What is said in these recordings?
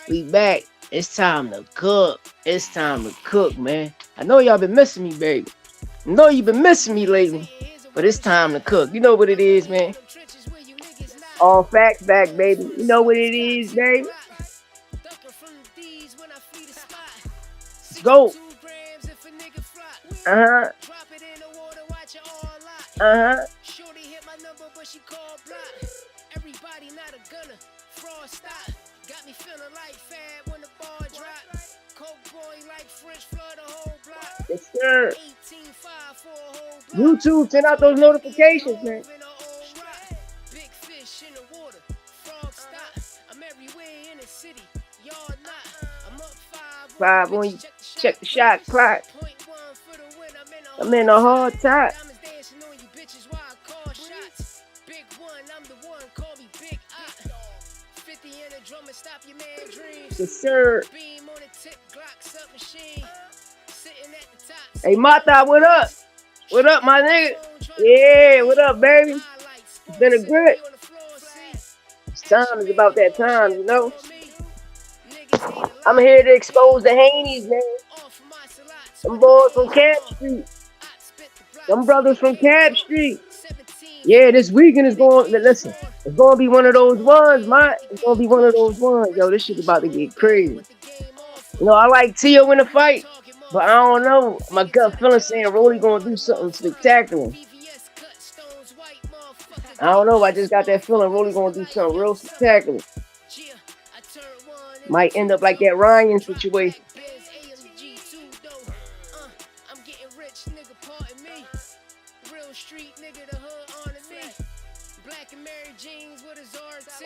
We back. It's time to cook. It's time to cook, man. I know y'all been missing me, baby. I know you've been missing me lately. But it's time to cook. You know what it is, man. All facts back, baby. You know what it is, baby. Let's go. Uh-huh. Uh-huh. Everybody not a gunner, fraud stop. Got me feeling like fab when the bar drop. Coke boy like French flood the whole block. Yes, sir. 18.5 for a whole block. YouTube, send out those notifications, man. Big fish in the water, frog stop. I'm everywhere in the city, y'all not. I'm up 5 when you check the shot clock. I'm in a hard time. Yes, sir. Hey, Mata, what up? What up, my nigga? Yeah, what up, baby? It's been a good. It's time. It's about that time, you know? I'm here to expose the Haney's, man. Them boys from Cap Street. Them brothers from Cap Street. Yeah, this weekend is going. Listen, it's going to be one of those ones, man. It's going to be one of those ones. Yo, this shit about to get crazy. You know, I like Tio in the fight, but I don't know. My gut feeling saying Rolly going to do something spectacular. I don't know. I just got that feeling Rolly going to do something real spectacular. Might end up like that Ryan situation.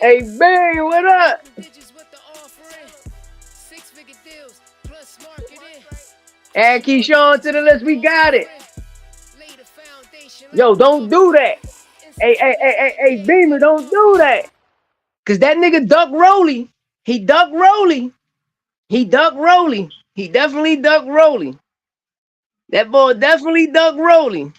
Hey, baby, what up? Add Keyshawn to the list. We got it. Yo, don't do that. Hey, Beamer, don't do that. Because that nigga duck Rolly. He duck Rolly. He duck Rolly. He definitely duck Rolly. That boy definitely duck Rolly.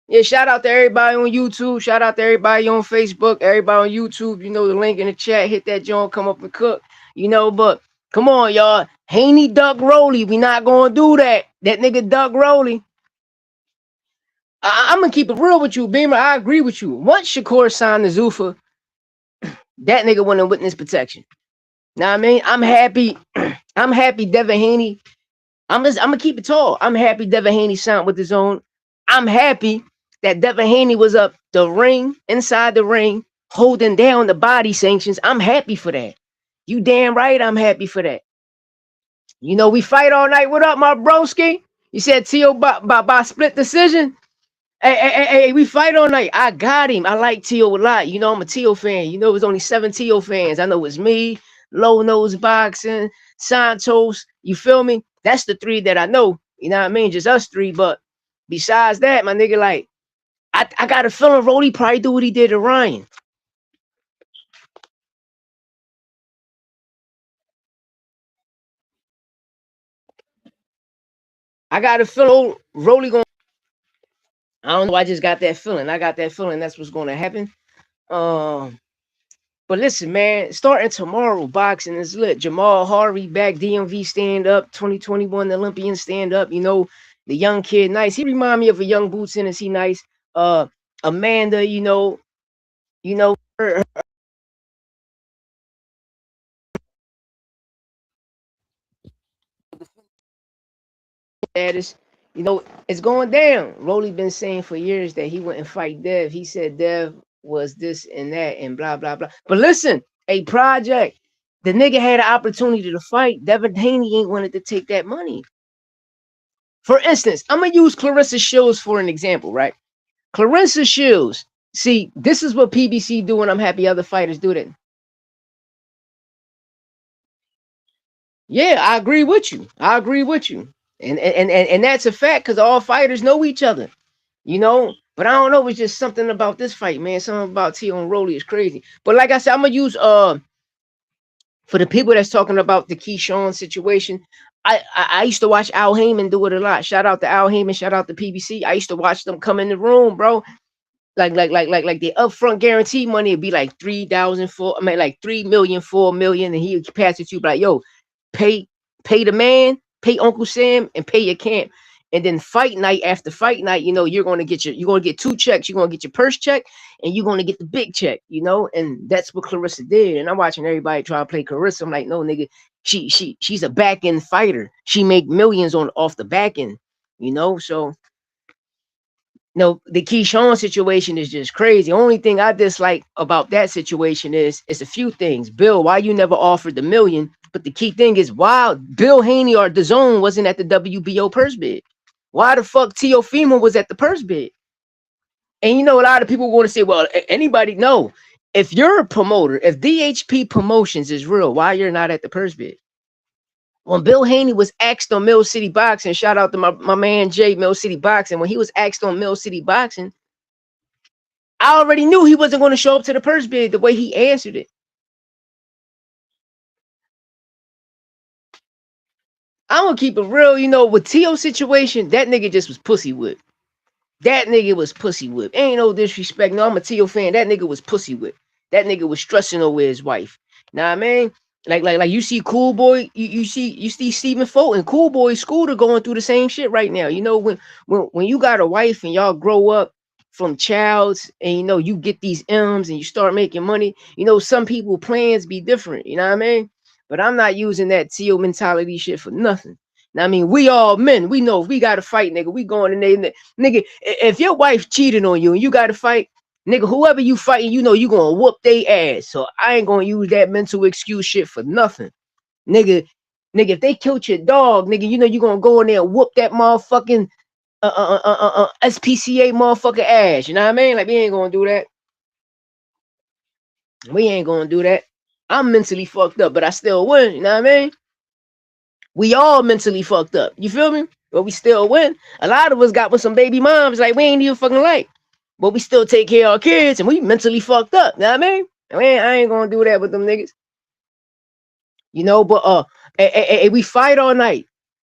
Yeah, shout out to everybody on YouTube. Shout out to everybody on Facebook. Everybody on YouTube. You know the link in the chat. Hit that joint. Come up and cook. You know, but come on, y'all. Haney duck Rolly. We not going to do that. That nigga duck Rolly. I'm going to keep it real with you, Beamer. I agree with you. Once Shakur signed the Zuffa, that nigga went in witness protection. Now I mean, I'm happy. I'm happy Devin Haney. I'm gonna keep it tall. I'm happy Devin Haney signed with his own. I'm happy that Devin Haney was up the ring, inside the ring, holding down the body sanctions. I'm happy for that. You damn right I'm happy for that. You know, we fight all night. What up, my broski? You said T.O. by split decision? Hey, we fight all night. I got him. I like T.O. a lot. You know, I'm a T.O. fan. You know, it was only 7 T.O. fans. I know it's me, Low Nose Boxing, Santos. You feel me? That's the 3 that I know. You know what I mean? Just us 3. But besides that, my nigga, like, I got a feeling Rolly probably do what he did to Ryan. I got a feeling Rolly going. I don't know. I just got that feeling. I got that feeling that's what's going to happen. But listen, man, starting tomorrow, boxing is lit. Jamal Harvey back, DMV stand up, 2021 Olympian stand up. You know, the young kid, nice. He remind me of a young Boots in. Is he nice? Amanda, you know, her status. You know, it's going down. Rolly been saying for years that he wouldn't fight Dev. He said Dev was this and that and blah blah blah. But listen, a project. The nigga had an opportunity to fight. Devin Haney ain't wanted to take that money. For instance, I'm gonna use Clarissa Shields for an example, right? Clarissa Shields. See, this is what PBC do, and I'm happy other fighters do that. Yeah, I agree with you. I agree with you. And that's a fact because all fighters know each other, you know. But I don't know, it's just something about this fight, man. Something about T and Rolly is crazy. But like I said, I'm gonna use for the people that's talking about the Keyshawn situation. I used to watch Al Heyman do it a lot. Shout out to Al Heyman, shout out to PBC. I used to watch them come in the room, bro. like the upfront guarantee money would be like 3,000 4, I mean like 3 million, 4 million, and he would pass it to you like, yo, pay pay the man, pay Uncle Sam, and pay your camp. And then fight night after fight night, you're gonna get two checks. You're gonna get your purse check and you're gonna get the big check, and that's what Clarissa did. And I'm watching everybody try to play Clarissa. I'm like, no nigga, she's a back end fighter. She make millions on off the back end. So no, the Keyshawn situation is just crazy. Only thing I dislike about that situation is it's a few things. Bill, why you never offered the million? But the key thing is why Bill Haney or DAZN wasn't at the WBO purse bid. Why the fuck Teofimo was at the purse bid? And a lot of people want to say, well, anybody no. If you're a promoter, if DHP Promotions is real, why you're not at the purse bid? When Bill Haney was asked on Mill City Boxing, shout out to my man Jay, Mill City Boxing. When he was asked on Mill City Boxing, I already knew he wasn't going to show up to the purse bid the way he answered it. I'm going to keep it real, with T.O. situation, that nigga just was pussy whipped. That nigga was pussy whipped. Ain't no disrespect. No, I'm a T.O. fan. That nigga was pussy whipped. That nigga was stressing over his wife. Know what I mean? Like you see Cool Boy, you see Stephen Fulton, Cool Boy Scooter going through the same shit right now. When you got a wife and y'all grow up from childs and you get these M's and you start making money, some people plans be different, you know what I mean? But I'm not using that T.O. mentality shit for nothing. Now, I mean, we all men, we know if we gotta fight, nigga, we going in there, nigga. If your wife cheated on you and you gotta fight, nigga, whoever you fighting, you gonna whoop they ass. So I ain't gonna use that mental excuse shit for nothing. Nigga, if they killed your dog, nigga, you gonna go in there and whoop that motherfucking SPCA motherfucker ass. You know what I mean? Like, we ain't gonna do that. We ain't gonna do that. I'm mentally fucked up, but I still win. You know what I mean? We all mentally fucked up. You feel me? But we still win. A lot of us got with some baby moms like we ain't even fucking like. But we still take care of our kids and we mentally fucked up. You know what I mean? I ain't gonna do that with them niggas. But we fight all night.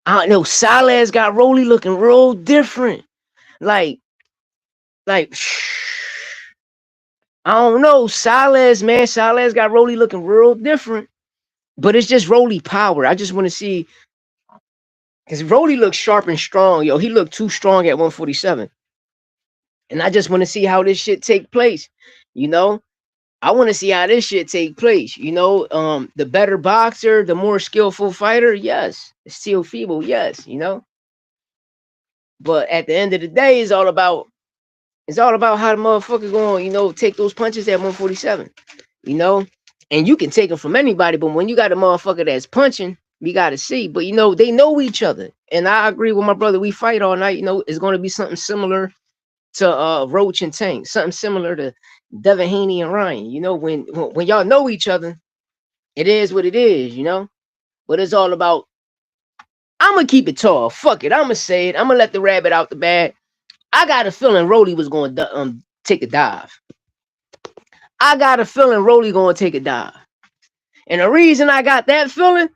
I don't know. Salas got Rolly looking real different. Like I don't know. Salas got Rolly looking real different. But it's just Rolly power. I just want to see. Because Rolly looks sharp and strong. Yo, he looked too strong at 147. And I just want to see how this shit take place. I want to see how this shit take place. The better boxer, the more skillful fighter, yes. Still feeble, yes, But at the end of the day, it's all about how the motherfucker going, take those punches at 147. And you can take them from anybody, but when you got a motherfucker that's punching, we gotta see. But they know each other. And I agree with my brother, we fight all night, it's gonna be something similar to Roach and Tank, something similar to Devin Haney and Ryan. When y'all know each other, it is what it is, But it's all about. I'm gonna keep it tall. Fuck it. I'm gonna say it. I'm gonna let the rabbit out the bag. I got a feeling Rolly was going to take a dive. I got a feeling Rolly going to take a dive, and the reason I got that feeling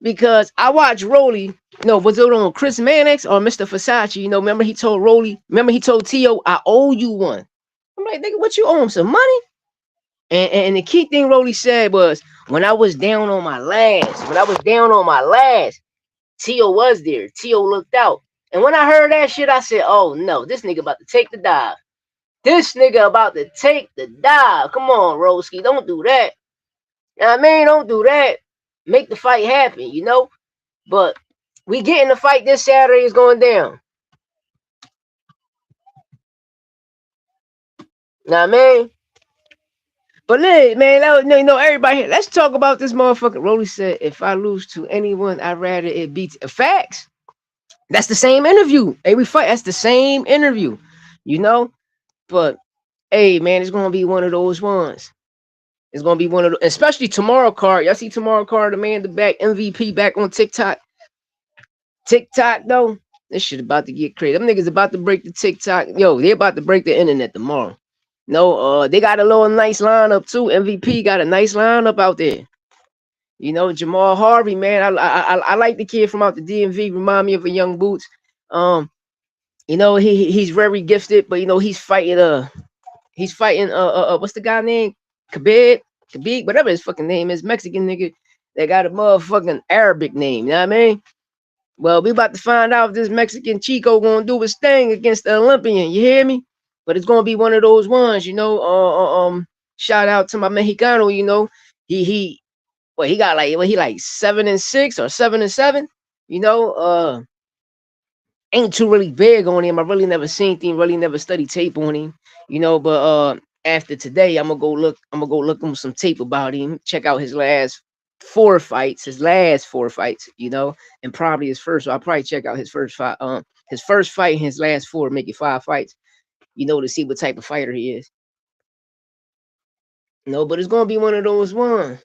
because I watched Rolly. Was it on Chris Mannix or Mr. Versace? Remember he told Rolly. Remember he told T.O. I owe you one. I'm like, nigga, what you owe him? Some money? And the key thing Rolly said was, when I was down on my last, T.O. was there. T.O. looked out. And when I heard that shit, I said, oh no, this nigga about to take the dive. This nigga about to take the dive. Come on, Roski, don't do that. You know what I mean? Don't do that. Make the fight happen, But we getting the fight this Saturday is going down. You know what I mean? But man, everybody, let's talk about this motherfucker. Rolly said, if I lose to anyone, I'd rather it be facts. That's the same interview. Hey, we fight. That's the same interview, But hey, man, it's gonna be one of those ones. It's gonna be one of those, especially tomorrow card. Y'all see tomorrow card, the man, the back MVP back on TikTok. TikTok though, this shit about to get crazy. Them niggas about to break the TikTok. Yo, they about to break the internet tomorrow. No, they got a little nice lineup too. MVP got a nice lineup out there. Jamal Harvey, man. I like the kid from out the DMV. Remind me of a Young Boots. You know, he's very gifted, but you know, he's fighting what's the guy name? Khabib, whatever his fucking name is, Mexican nigga that got a motherfucking Arabic name, you know what I mean? Well, we about to find out if this Mexican Chico gonna do his thing against the Olympian, you hear me? But it's gonna be one of those ones, you know. Shout out to my Mexicano, you know. He well, he got like he like 7-6 or 7-7, you know. Ain't too really big on him. I really never seen him, really never studied tape on him, you know. But after today, I'm gonna go look him some tape about him, check out his last four fights, you know, and probably his first. So I'll probably check out his first fight and his last four, make it 5 fights, you know, to see what type of fighter he is. No, but it's gonna be one of those ones.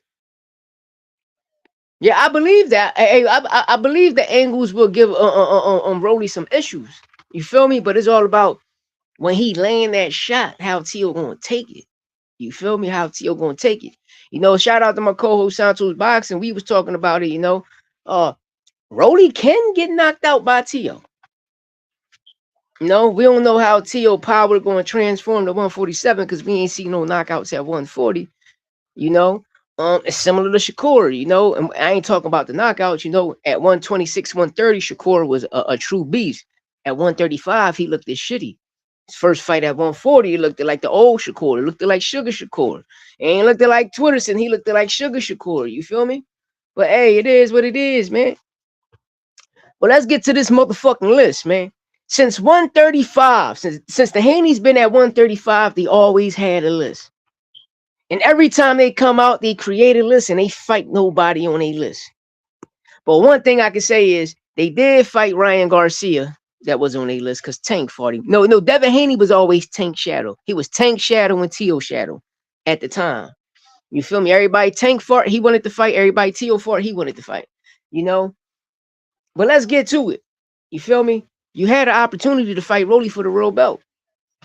Yeah, I believe that. I believe the angles will give Rolly some issues. You feel me? But it's all about when he laying that shot, how Tio gonna take it. You feel me? How Tio gonna take it? You know, shout out to my co-host Santos Boxing. We was talking about it. You know, Rolly can get knocked out by Tio. No, we don't know how Tio power going to transform to 147 because we ain't seen no knockouts at 140. You know, it's similar to Shakur. You know, and I ain't talking about the knockouts. You know, at 126, 130, Shakur was a true beast. At 135, he looked as shitty. His first fight at 140, he looked like the old Shakur. It looked like Sugar Shakur. And he looked like Twitterson. He looked like Sugar Shakur. You feel me? But hey, it is what it is, man. Well, let's get to this motherfucking list, man. Since 135, since the Haney's been at 135, they always had a list. And every time they come out, they create a list and they fight nobody on a list. But one thing I can say is they did fight Ryan Garcia. That was on a list because Tank fought him. No, Devin Haney was always Tank Shadow. He was Tank Shadow and Tio Shadow at the time. You feel me? Everybody Tank fought, he wanted to fight. Everybody Tio fought, he wanted to fight. You know? But let's get to it. You feel me? You had an opportunity to fight Rolly for the world belt.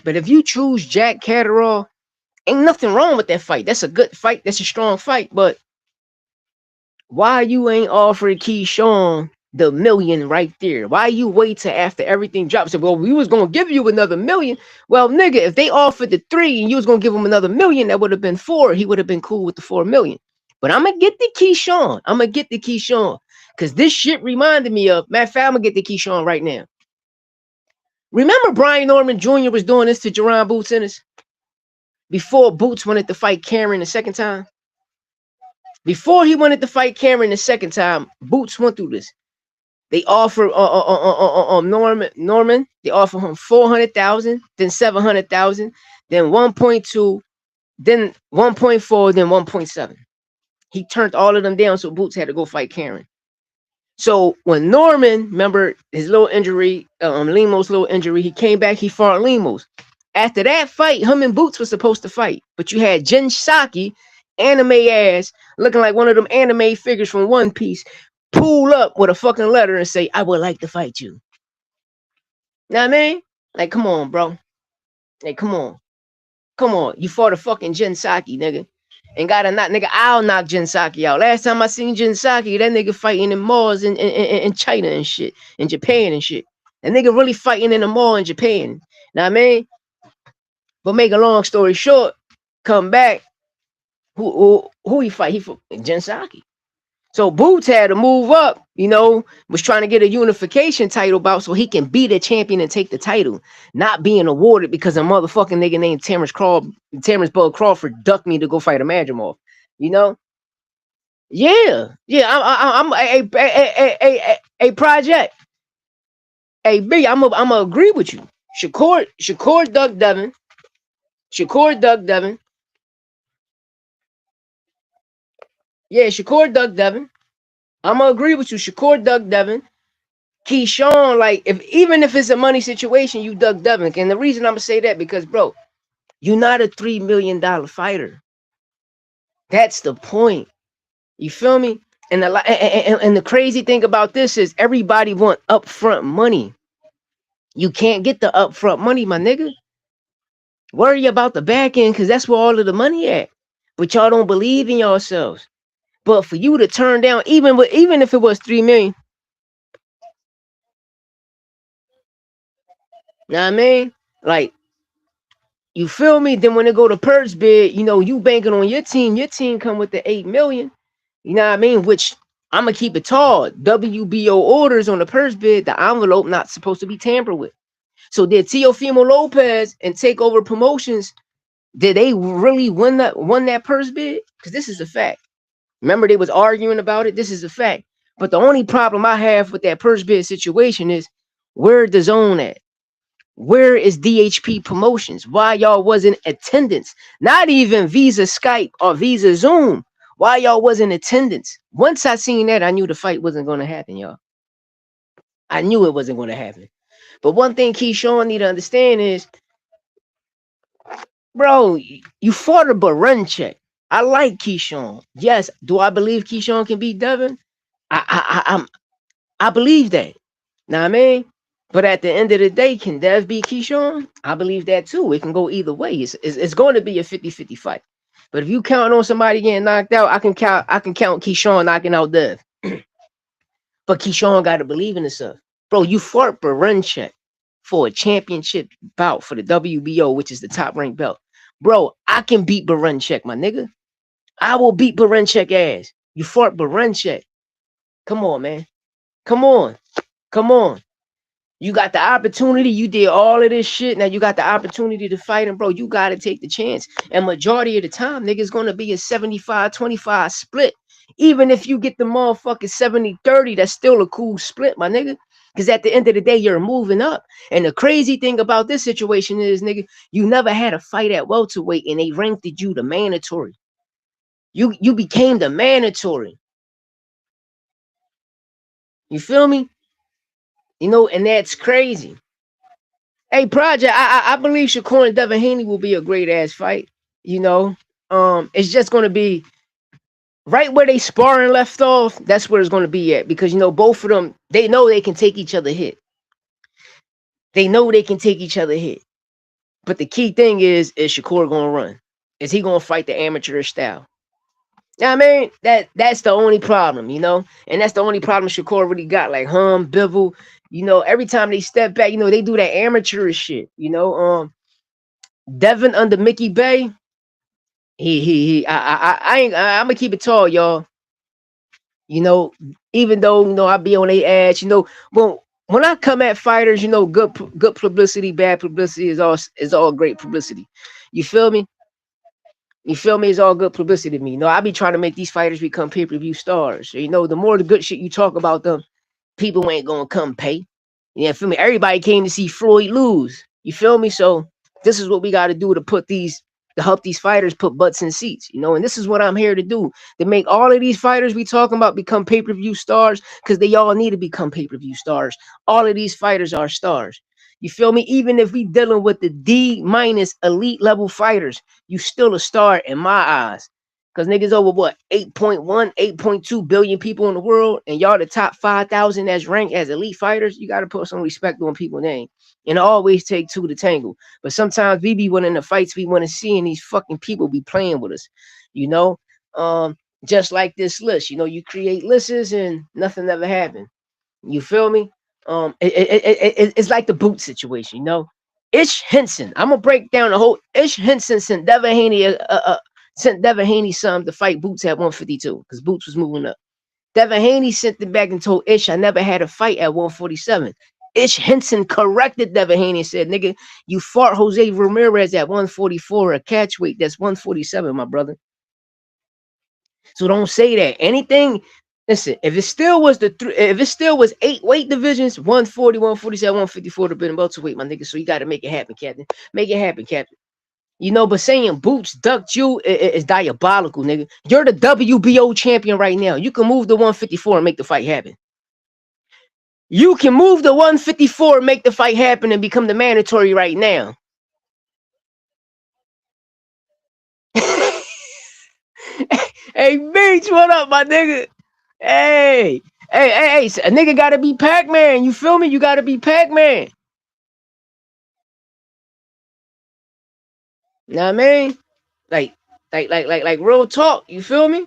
But if you choose Jack Catterall, ain't nothing wrong with that fight. That's a good fight. That's a strong fight. But why you ain't offered Keyshawn the million right there? Why you wait till after everything drops? So, well, we was gonna give you another million. Well, nigga, if they offered the 3 and you was gonna give him another million, that would have been 4. He would have been cool with the 4 million. But I'm gonna get the Keyshawn. Cause this shit reminded me of Matt Fact, I'm gonna get the Keyshawn right now. Remember Brian Norman Jr. was doing this to Jerron Boots Ennis? Before Boots wanted to fight Cameron the second time? Before he wanted to fight Cameron the second time, Boots went through this. They offer Norman. They offer him 400,000, then 700,000, then 1.2, then 1.4, then 1.7. He turned all of them down, so Boots had to go fight Cameron. So when Norman, remember his little injury, Limo's little injury, he came back, he fought Limo's. After that fight, him and Boots were supposed to fight, but you had Jin Saki, anime ass, looking like one of them anime figures from One Piece, pull up with a fucking letter and say, I would like to fight you. Know what I mean? Like, come on, bro. Like, come on. Come on. You fought a fucking Jin Saki, nigga. And got a knock, nigga, I'll knock Jin Saki out. Last time I seen Jin Saki, that nigga fighting in malls in China and shit, in Japan and shit. That nigga really fighting in a mall in Japan. Know what I mean? But make a long story short, come back. Who he fight? He fought Jin Saki. So Boots had to move up, you know, was trying to get a unification title bout so he can be the champion and take the title, not being awarded because a motherfucking nigga named Terrence Bud Crawford ducked me to go fight a Madrimov, you know? Yeah, I'm a project. Hey, B, I'm gonna agree with you. Shakur ducked Devin. Yeah, Shakur ducked Devin. I'm gonna agree with you. Shakur ducked Devin. Keyshawn, like even if it's a money situation, you duck Devin. And the reason I'm gonna say that because, bro, you're not a $3 million fighter. That's the point. You feel me? And the crazy thing about this is everybody want upfront money. You can't get the upfront money, my nigga. Worry about the back end because that's where all of the money at. But y'all don't believe in yourselves. But for you to turn down, even if it was 3 million. Know what I mean? Like, you feel me? Then when they go to purse bid, you banking on your team come with the 8 million. You know what I mean? Which I'm gonna keep it tall. WBO orders on the purse bid, the envelope not supposed to be tampered with. So did Teofimo Lopez and Takeover Promotions, did they really won that purse bid? Because this is a fact. Remember, they was arguing about it. This is a fact. But the only problem I have with that purse bid situation is, where the zone at? Where is DHP Promotions? Why y'all wasn't attendance? Not even Visa Skype or Visa Zoom. Why y'all wasn't attendance? Once I seen that, I knew the fight wasn't going to happen, y'all. I knew it wasn't going to happen. But one thing Keyshawn need to understand is, bro, you fought a run check. I like Keyshawn. Yes, do I believe Keyshawn can beat Devin? I believe that. Know what I mean? But at the end of the day, can Dev beat Keyshawn? I believe that too. It can go either way. It's going to be a 50-50 fight. But if you count on somebody getting knocked out, I can count Keyshawn knocking out Dev. But Keyshawn got to believe in himself. Bro, you fought Barenchek for a championship bout for the WBO, which is the top ranked belt. Bro, I can beat Barenchek, my nigga. I will beat Barenchek ass. You fought Barenchek. Come on, man. Come on. Come on. You got the opportunity. You did all of this shit. Now you got the opportunity to fight him, bro. You got to take the chance. And majority of the time, nigga, it's going to be a 75-25 split. Even if you get the motherfucking 70-30, that's still a cool split, my nigga. Because at the end of the day, you're moving up. And the crazy thing about this situation is, nigga, you never had a fight at welterweight and they ranked you the mandatory. You became the mandatory. You feel me? And that's crazy. Hey, Project, I believe Shakur and Devin Haney will be a great ass fight. You know, it's just gonna be right where they sparring left off. That's where it's gonna be at, because both of them, they know they can take each other hit. They know they can take each other hit. But the key thing is Shakur gonna run? Is he gonna fight the amateurish style? Yeah, I mean, that's the only problem, and that's the only problem Shakur really got. Like Bivol, every time they step back, they do that amateurish shit. Devin under Mickey Bay, I'm gonna keep it tall, y'all. Even though I be on their ass, when I come at fighters, good publicity, bad publicity is all great publicity. You feel me? You feel me? It's all good publicity to me. I be trying to make these fighters become pay-per-view stars. So, the more the good shit you talk about them, people ain't gonna come pay. Yeah, feel me? Everybody came to see Floyd lose. You feel me? So this is what we got to do to help these fighters put butts in seats. And this is what I'm here to do, to make all of these fighters we talking about become pay-per-view stars, because they all need to become pay-per-view stars. All of these fighters are stars. You feel me? Even if we dealing with the D minus elite level fighters, you still a star in my eyes. Because niggas over what, 8.1, 8.2 billion people in the world, and y'all the top 5,000 that's ranked as elite fighters. You got to put some respect on people's name. And always take two to tangle. But sometimes we be winning the fights we want to see, and these fucking people be playing with us. You know? Just like this list. You create lists and nothing ever happened. You feel me? It's like the boot situation, Ish Henson. I'm gonna break down the whole. Ish Henson sent Devin Haney some to fight Boots at 152 because Boots was moving up. Devin Haney sent them back and told Ish I never had a fight at 147. Ish Henson corrected Devin Haney and said, "Nigga, you fought Jose Ramirez at 144, a catch weight that's 147, my brother. So don't say that. Anything. Listen, if it still was if it still was 8 weight divisions, 140, 147, 154 would have been welterweight, my nigga. So you got to make it happen, Captain. Make it happen, Captain. But saying Boots ducked you is diabolical, nigga. You're the WBO champion right now. You can move the 154 and make the fight happen. You can move the 154 and make the fight happen and become the mandatory right now. Hey, Beach, what up, my nigga? Hey, a nigga gotta be Pac-Man. You feel me? You gotta be Pac-Man. You know what I mean? Like real talk. You feel me?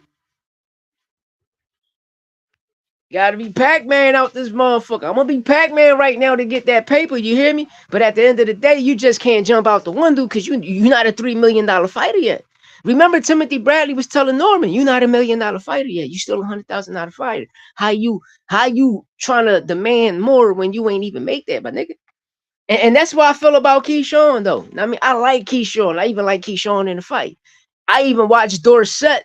Gotta be Pac-Man out this motherfucker. I'm gonna be Pac-Man right now to get that paper, you hear me? But at the end of the day, you just can't jump out the window because you're not a $3 million fighter yet. Remember, Timothy Bradley was telling Norman, you're not $1 million fighter yet. You still $100,000 fighter. How you trying to demand more when you ain't even make that, my nigga? And that's what I feel about Keyshawn, though. I mean, I like Keyshawn. I even like Keyshawn in the fight. I even watched Dorsett.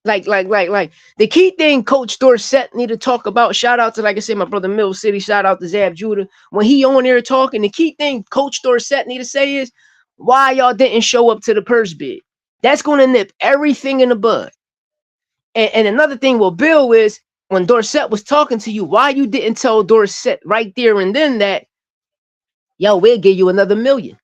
Like the key thing Coach Dorsett need to talk about. Shout out to, like I said, my brother Mill City. Shout out to Zab Judah. When he on there talking, the key thing Coach Dorsett need to say is why y'all didn't show up to the purse bid. That's gonna nip everything in the bud. And another thing with Bill is when Dorsett was talking to you, why you didn't tell Dorsett right there and then that, yo, we'll give you another $1 million.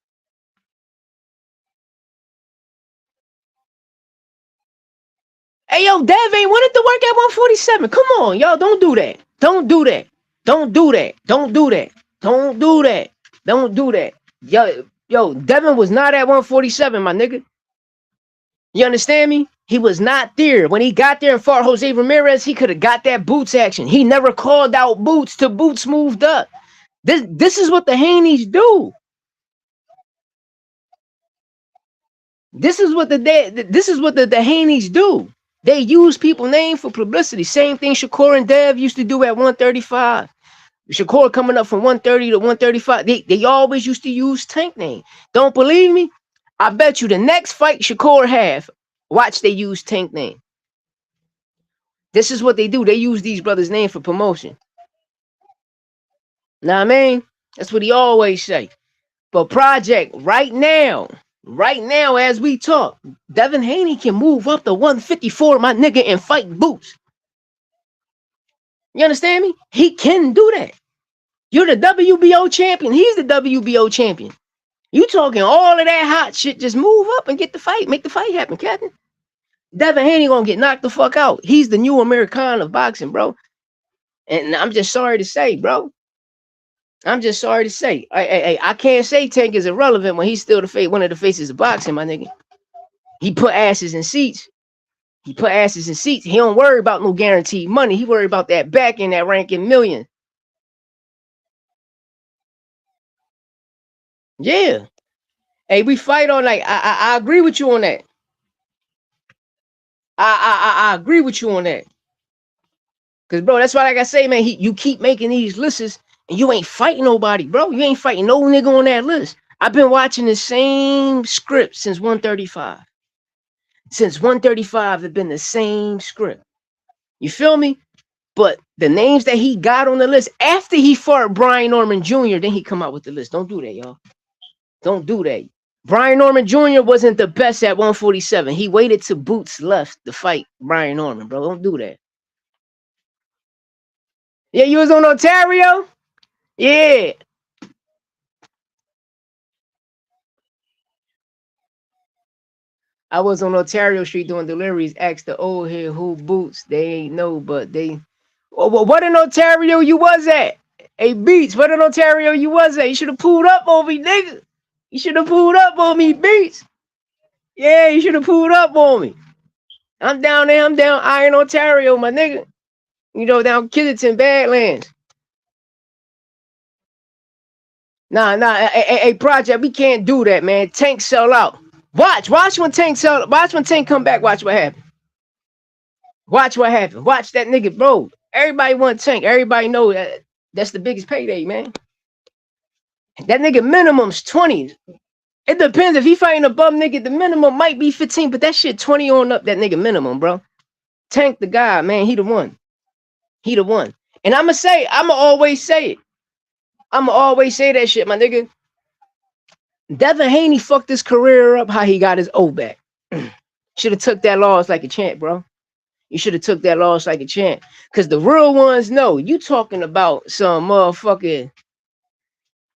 Hey, yo, Dev ain't wanted to work at 147. Come on, y'all, don't do that. Don't do that. Don't do that. Don't do that. Don't do that. Don't do that. Yo, Devin was not at 147, my nigga. You understand me? He was not there. When he got there and fought Jose Ramirez, he could have got that Boots action. He never called out Boots till Boots moved up. This is what the Haney's do. This is what the Haney's do. They use people name for publicity. Same thing Shakur and Dev used to do at 135. Shakur coming up from 130 to 135. They always used to use Tank name. Don't believe me? I bet you the next fight Shakur have, watch they use Tank name. This is what they do. They use these brothers' name for promotion. Know what I mean? That's what he always say. But Project, right now, as we talk, Devin Haney can move up to 154, my nigga, and fight Boots. You understand me? He can do that. You're the WBO champion. He's the WBO champion. You talking all of that hot shit, just move up and get the fight. Make the fight happen, Captain. Devin Haney gonna get knocked the fuck out. He's the new American of boxing, bro. And I'm just sorry to say, bro. I'm just sorry to say. I can't say Tank is irrelevant when he's still one of the faces of boxing, my nigga. He put asses in seats. He don't worry about no guaranteed money. He worry about that back in that ranking million. Yeah. Hey, we fight on like I agree with you on that. I agree with you on that. Cause bro, that's why like I say, man, you keep making these lists and you ain't fighting nobody, bro. You ain't fighting no nigga on that list. I've been watching the same script since 135. Since 135, it's been the same script. You feel me? But the names that he got on the list after he fought Brian Norman Jr., then he come out with the list. Don't do that, y'all. Don't do that. Brian Norman Jr. wasn't the best at 147. He waited till Boots left to fight Brian Norman, bro. Don't do that. Yeah, you was on Ontario? Yeah. I was on Ontario Street doing deliveries. Asked the old head who Boots. They ain't know, but they. Well, what in Ontario you was at? Hey, Beats, what in Ontario you was at? You should have pulled up on me, nigga. You should have pulled up on me, Beats. Yeah, you should have pulled up on me. I'm down there. I'm down Iron, Ontario, my nigga. You know, down Killington, Badlands. Nah. Hey, Project, we can't do that, man. Tank sell out. Watch when Tank sell. Watch when Tank come back. Watch what happens. Watch what happens. Watch that nigga, bro. Everybody want Tank. Everybody know that that's the biggest payday, man. That nigga minimum's 20. It depends. If he fighting above nigga, the minimum might be 15, but that shit 20 on up that nigga minimum, bro. Tank the guy, man. He the one. He the one. And I'ma always say it. I'ma always say that shit, my nigga. Devin Haney fucked his career up how he got his O back. Should have took that loss like a champ, bro. You should have took that loss like a champ. Because the real ones know you talking about some motherfucking.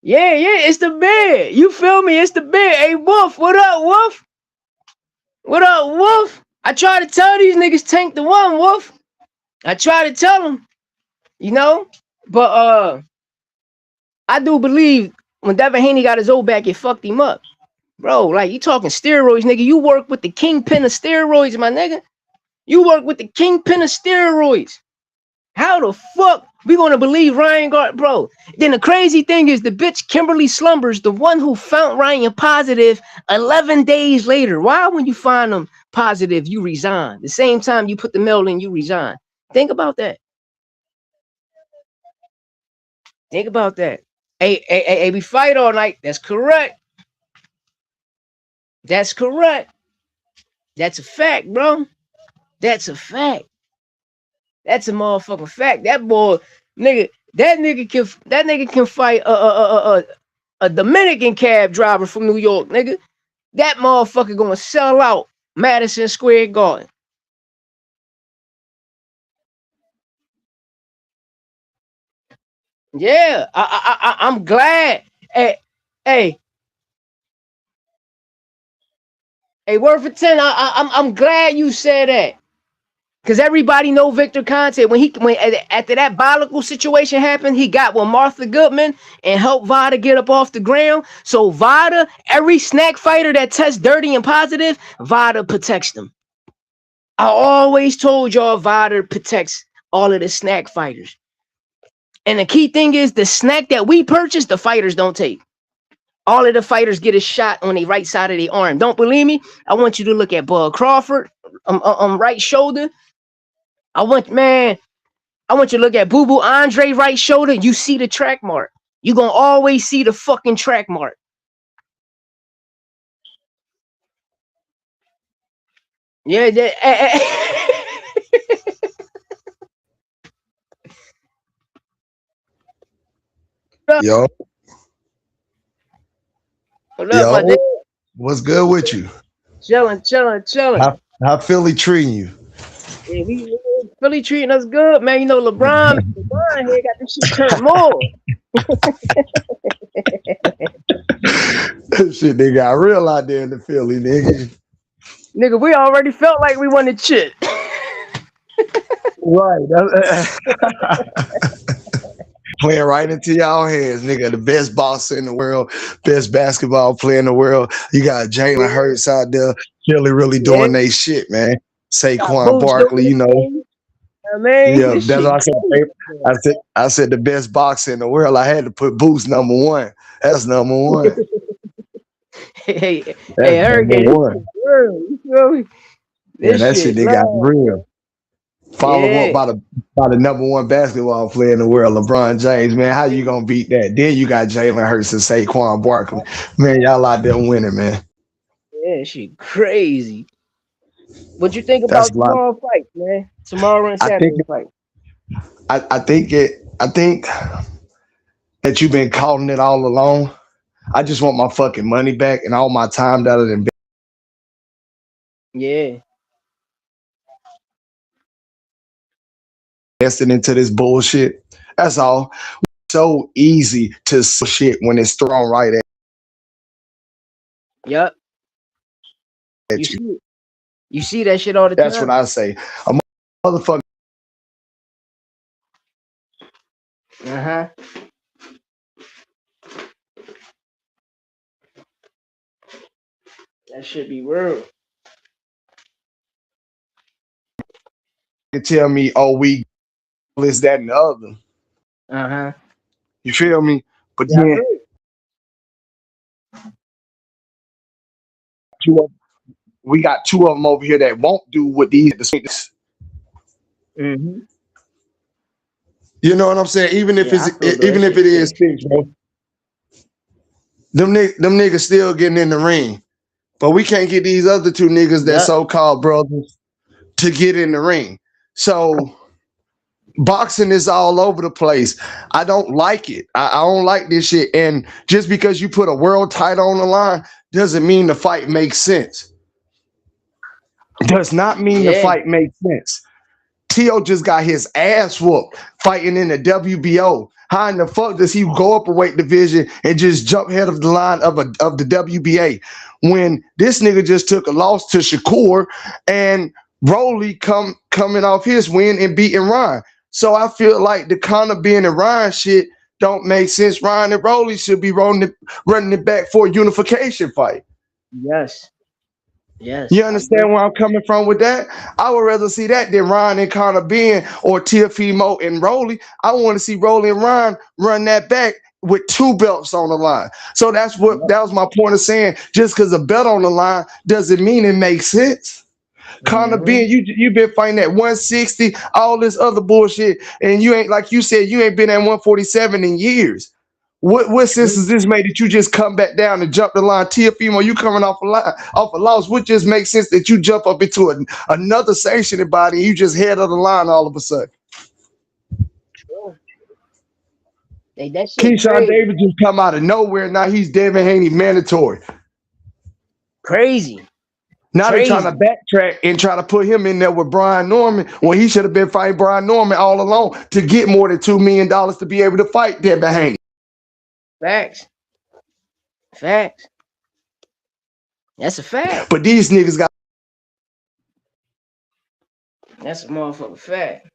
Yeah, it's the bed. You feel me? It's the bed. Hey, Wolf, what up, Wolf? What up, Wolf? I try to tell these niggas Tank the one, Wolf. I try to tell them, you know? But I do believe when Devin Haney got his O back, it fucked him up. Bro, like you talking steroids, nigga. You work with the kingpin of steroids, my nigga. You work with the kingpin of steroids. How the fuck we gonna believe Ryan Gardner, bro? Then the crazy thing is the bitch Kimberly Slumbers, the one who found Ryan positive 11 days later. Why when you find them positive, you resign? The same time you put the mail in, you resign. Think about that. Think about that. Hey, we fight all night. That's correct. That's correct. That's a fact, bro. That's a fact. That's a motherfucking fact. That boy, nigga, that nigga can fight a Dominican cab driver from New York, nigga. That motherfucker gonna sell out Madison Square Garden. Yeah, I'm glad. Hey, hey, hey, word for 10. I'm glad you said that. Cause everybody know Victor Conte when after that biological situation happened, he got with Martha Goodman and helped Vada get up off the ground. So Vada, every snack fighter that tests dirty and positive, Vada protects them. I always told y'all Vada protects all of the snack fighters. And the key thing is the snack that we purchase, the fighters don't take. All of the fighters get a shot on the right side of the arm. Don't believe me? I want you to look at Bud Crawford, right shoulder. I want you to look at Boo Boo Andre right shoulder. You see the track mark. You gonna always see the fucking track mark. Yeah, Yo, what up, my dude? yo, what's good with you? Chilling. How Philly treating you? Yeah, we Philly treating us good, man. You know, LeBron here got this shit turned more. Shit, they got real out there in the Philly, nigga. Nigga, we already felt like we wanted shit. Right. Playing right into y'all hands, nigga. The best boxer in the world, best basketball player in the world. You got Jalen Hurts out there, really Yeah, doing they shit, man. got Saquon Boots Barkley, doing you the know. thing. I mean, Yeah, this that's shit what I said. crazy. I said the best boxer in the world. I had to put Boots number one. That's number one. Hey, That's number Hurricane, this one. shit real. You feel me? Yeah, This that shit shit they got love. real. Follow up Yeah, by the number one basketball player in the world, LeBron James. Man, how you gonna beat that? Then you got Jalen Hurts and Saquon Barkley. Man, y'all out there winning, man. yeah, shit crazy. What you think That's about a lot. tomorrow fight, man? Tomorrow and I think Saturday fight. I think that you've been calling it all along. I just want my fucking money back and all my time that I've Yeah, invested into this bullshit. That's all. So easy to shit when it's thrown right yup. You at you. see, you see that shit all the That's what time. I say. A motherfucker. Uh huh. That should be real. Can tell me, oh, we this, that, and the other. Uh huh. You feel me? But Yeah, I then feel two of, we got two of them over here that won't do what these. it. Mm-hmm. You know what I'm saying? Yeah, I feel though. That Even if shit it is sick. six, bro. Them niggas still getting in the ring, but we can't get these other two niggas that Yup. so called brothers to get in the ring. So boxing is all over the place. I don't like it. I don't like this shit. And just because you put a world title on the line doesn't mean the fight makes sense. Does not mean the Yeah. fight makes sense. Tio just got his ass whooped fighting in the WBO. How in the fuck does he go up a weight division and just jump ahead of the line of the WBA when this nigga just took a loss to Shakur and Rolly coming off his win and beating Ryan? So I feel like the Conor being and Ryan shit don't make sense. Ryan and Rolly should be running it back for a unification fight. Yes. Yes, You I agree. understand where I'm coming from with that? I would rather see that than Ryan and Connor Ben or Tiafimo and Rolly. I want to see Rolly and Ryan run that back with 2 belts on the line. So Yep. that was my point of saying just because a belt on the line doesn't mean it makes sense. Connor Mhm. Ben, you've been fighting at 160, all this other bullshit, and you ain't like you said, you ain't been at 147 in years. What sense True. does this make that you just come back down and jump the line? Tiafimo, you coming off a loss. What just makes sense that you jump up into another sanctioned body and you just head of the line all of a sudden? True. That shit Keyshawn crazy. Davis just come out of nowhere. Now he's Devin Haney mandatory. Crazy. Now they trying to Crazy. backtrack and try to put him in there with Brian Norman when he should have been fighting Brian Norman all along to get more than $2 million to be able to fight Devin Haney. Facts. Facts. That's a fact. But these niggas got That's a motherfucking fact.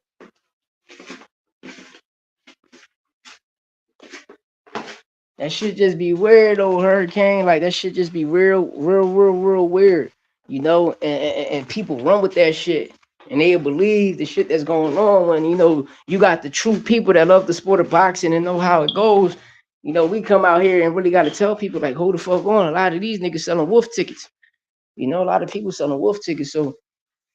That shit just be weird, old Hurricane. Like that shit just be real weird. You know, and people run with that shit. And they believe the shit that's going on when, you know, you got the true people that love the sport of boxing and know how it goes. You know, we come out here and really got to tell people, like, hold the fuck on. A lot of these niggas selling wolf tickets. You know, a lot of people selling wolf tickets. So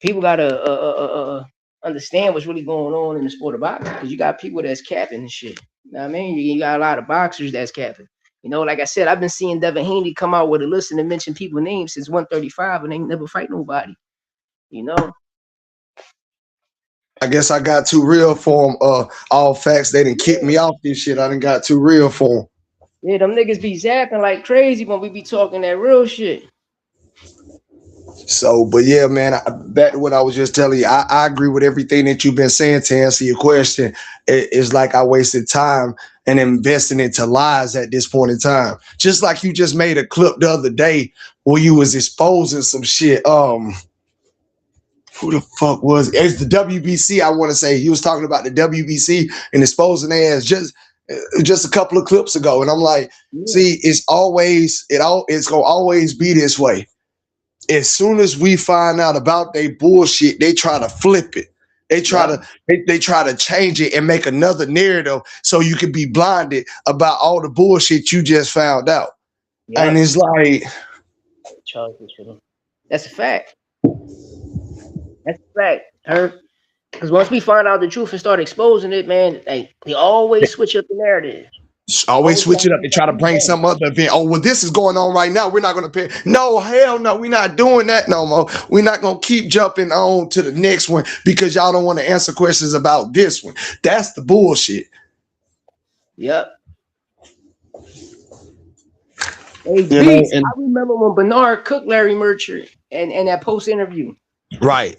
people gotta understand what's really going on in the sport of boxing, because you got people that's capping and shit. You know what I mean? You got a lot of boxers that's capping. You know, like I said, I've been seeing Devin Haney come out with a list and mention people names since 135 and they ain't never fight nobody. You know? I guess I got too real for them. All facts, they didn't kick me off this shit. I done got too real for them. Yeah, them niggas be zapping like crazy when we be talking that real shit. So, but yeah, man, back to what I was just telling you. I agree with everything that you've been saying to answer your question. It's like I wasted time and investing into lies at this point in time. Just like you just made a clip the other day where you was exposing some shit. Who the fuck was it? It's the WBC. I want to say he was talking about the WBC and exposing their ass just a couple of clips ago. And I'm like, Yeah, see, it's gonna always be this way. As soon as we find out about they bullshit, they try to flip it. They try yep, to they try to change it and make another narrative so you can be blinded about all the bullshit you just found out. And yep. it's like, Charles this shit. That's a fact. That's a fact. Her. Because once we find out the truth and start exposing it, man, like they always switch up the narrative. always Always switch gotta it up. make They that try to new bring thing. some other event. Oh, well, this is going on right now. We're not going to pay. No, hell no. We're not doing that no more. We're not going to keep jumping on to the next one because y'all don't want to answer questions about this one. That's the bullshit. Yep. Hey, You know, Beats, I and remember when Bernard cooked Larry Merchant and that post interview. right.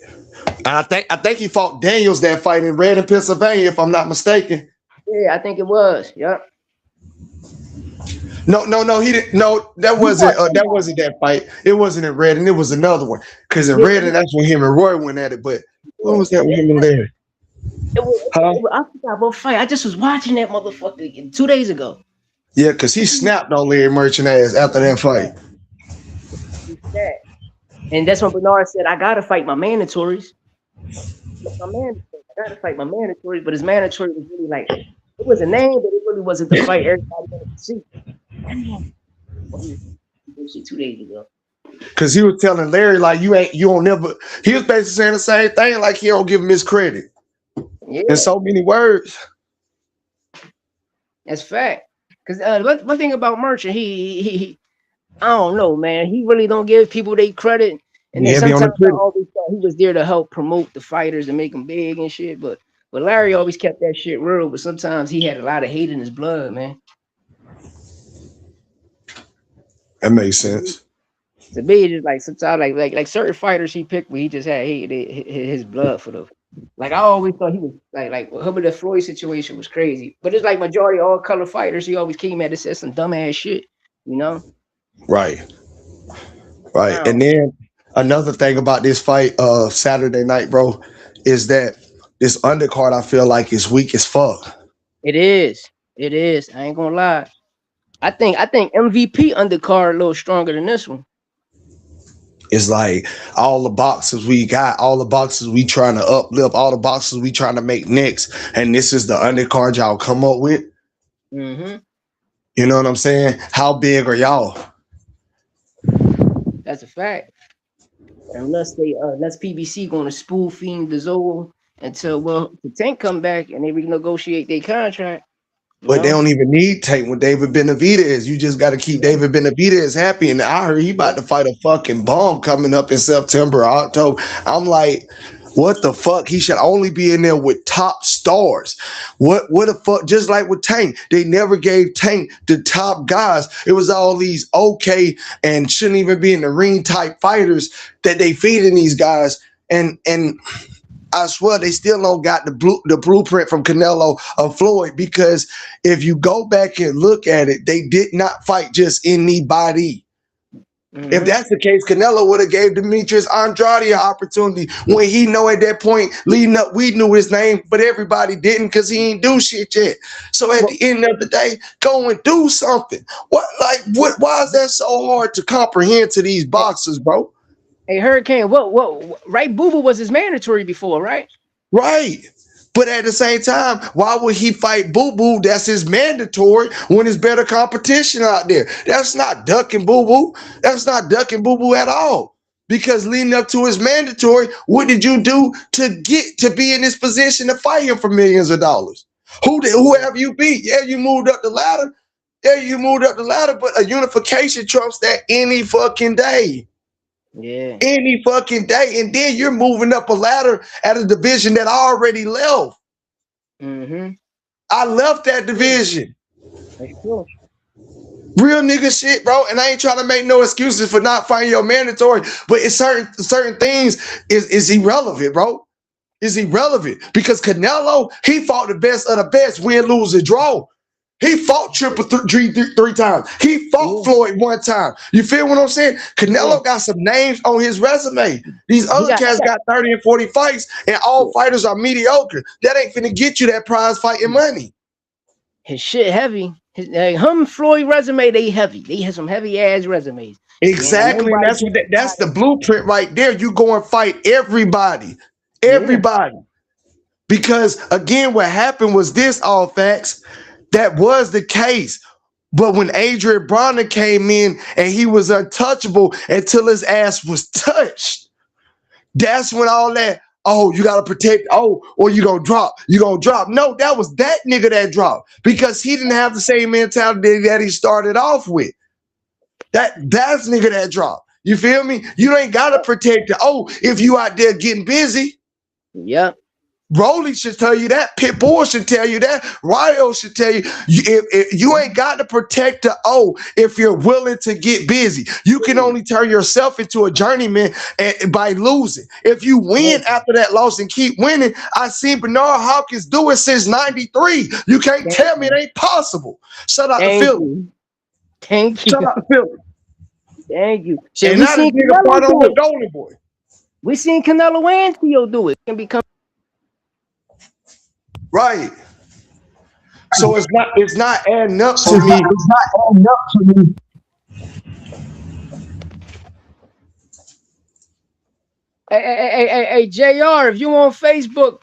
And I think he fought Daniels that fight in Red in Pennsylvania, if I'm not mistaken. Yeah, I think it was. Yep. No, he didn't. No, that He wasn't fought somebody. that fight. It wasn't in Red, and it was another one. Because in Yeah, Red, and that's when him and Roy went at it. But what was that with yeah. him and Larry? Huh? I forgot what fight. I just was watching that motherfucker 2 days ago. Yeah, because he snapped on Larry Merchant ass after that fight. He said. And that's when Bernard said, I gotta fight my mandatories. My mandatories. I gotta fight my mandatories, but his mandatory was really like it was a name, but it really wasn't the fight everybody wanted to see. Damn. Well, he was 2 days ago. Because he was telling Larry, like, you don't never, he was basically saying the same thing, like he don't give him his credit. In Yeah, so many words. that's fact. Because one thing about Merchant, I don't know, man. He really don't give people their credit. And He then heavy on the sometimes I credit. always thought he was there to help promote the fighters and make them big and shit. But Larry always kept that shit real. But sometimes he had a lot of hate in his blood, man. That makes sense. To me, it's just like sometimes like certain fighters he picked, where he just had hate in his blood for them. Like I always thought he was like him and the Floyd situation was crazy. But it's like majority of all color fighters, he always came at it said some dumbass shit, you know? Right. I Right. And don't. then another thing about this fight Saturday night, bro, is that this undercard I feel like is weak as fuck. It is. It is. I ain't gonna lie. I think MVP undercard a little stronger than this one. It's like all the boxes we got, all the boxes we trying to uplift, all the boxes we trying to make next, and this is the undercard y'all come up with. Mm-hmm. You know what I'm saying? How big are y'all? That's a fact. Unless PBC going to spool fiend the Zoe until the Tank come back and they renegotiate their contract. You But they know? don't even need Tank when David Benavidez. You just got to keep David Benavidez happy. And I heard he about to fight a fucking bomb coming up in September or October. I'm like, what the fuck? He should only be in there with top stars. What the fuck? Just like with Tank, they never gave Tank the top guys. It was all these okay and shouldn't even be in the ring type fighters that they feeding these guys. And I swear they still don't got the blueprint from Canelo or Floyd, because if you go back and look at it, they did not fight just anybody. Mm-hmm. If that's the case, Canelo would have gave Demetrius Andrade an opportunity when he know at that point leading up, we knew his name, but everybody didn't because he ain't do shit yet. So at the end of the day, go and do something. Why is that so hard to comprehend to these boxers, bro? Hey, Hurricane, right? Boo Boo was his mandatory before, right? Right. But at the same time, why would he fight Boo Boo? That's his mandatory when there's better competition out there. That's not ducking Boo Boo. That's not ducking Boo Boo at all. Because leading up to his mandatory, what did you do to get to be in this position to fight him for millions of dollars? Whoever you beat, yeah, you moved up the ladder. Yeah, you moved up the ladder, but a unification trumps that any fucking day. Yeah. Any fucking day. And then you're moving up a ladder at a division that I already left. Mm-hmm. I left that division. That's true. Real nigga shit, bro. And I ain't trying to make no excuses for not fighting your mandatory, but it's certain things is irrelevant, bro. Is irrelevant because Canelo, he fought the best of the best, win, lose, or draw. He fought triple three times. He fought Floyd one time. You feel what I'm saying? Canelo got some names on his resume. These other cats got 30 and 40 fights, and all fighters are mediocre. That ain't finna get you that prize fighting money. His shit heavy. Floyd resume, they heavy. They have some heavy ass resumes. Exactly. That's the blueprint right there. You go and fight everybody. Everybody. Yeah. Because again, what happened was this, all facts. That was the case. But when Adrian Broner came in and he was untouchable until his ass was touched, that's when all that, you got to protect, or you going to drop. You going to drop. No, that was that nigga that dropped because he didn't have the same mentality that he started off with. That's nigga that dropped. You feel me? You ain't got to protect if you out there getting busy. Yep. Rolly should tell you that. Pitbull should tell you that. Ryo should tell you. If you ain't got to protect the if you're willing to get busy. You can only turn yourself into a journeyman by losing. If you win after that loss and keep winning, I seen Bernard Hopkins do it since '93. You can't tell me it ain't possible. Shout out to Philly. Thank you. Shout out to Philly. Thank you. And not a nigga part on the Golden Boy. We seen Canelo and Theo do it. It can become. Right. So it's not adding up to me. It's not adding up to me. Hey, JR, if you on Facebook,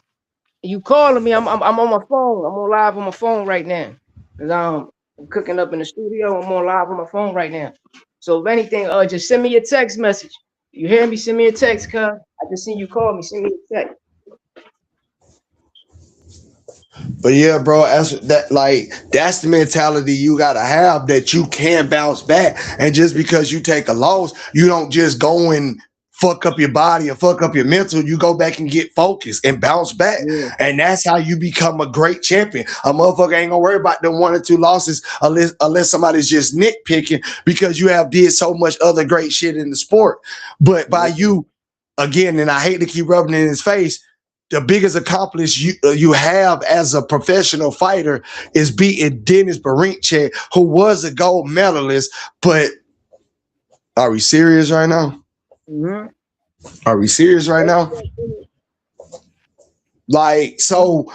you calling me. I'm on my phone. I'm on live on my phone right now. Cause I'm cooking up in the studio. I'm on live on my phone right now. So if anything, just send me a text message. You hear me? Send me a text, cuz. I just seen you call me. Send me a text. But yeah, bro, that's the mentality you gotta have, that you can bounce back. And just because you take a loss, you don't just go and fuck up your body and fuck up your mental. You go back and get focused and bounce back. Yeah. And that's how you become a great champion. A motherfucker ain't gonna worry about them 1 or 2 losses unless somebody's just nitpicking, because you have did so much other great shit in the sport. But by you, again, and I hate to keep rubbing it in his face, the biggest accomplishment you have as a professional fighter is beating Dennis Berinche, who was a gold medalist. But are we serious right now? Mm-hmm. Are we serious right now? So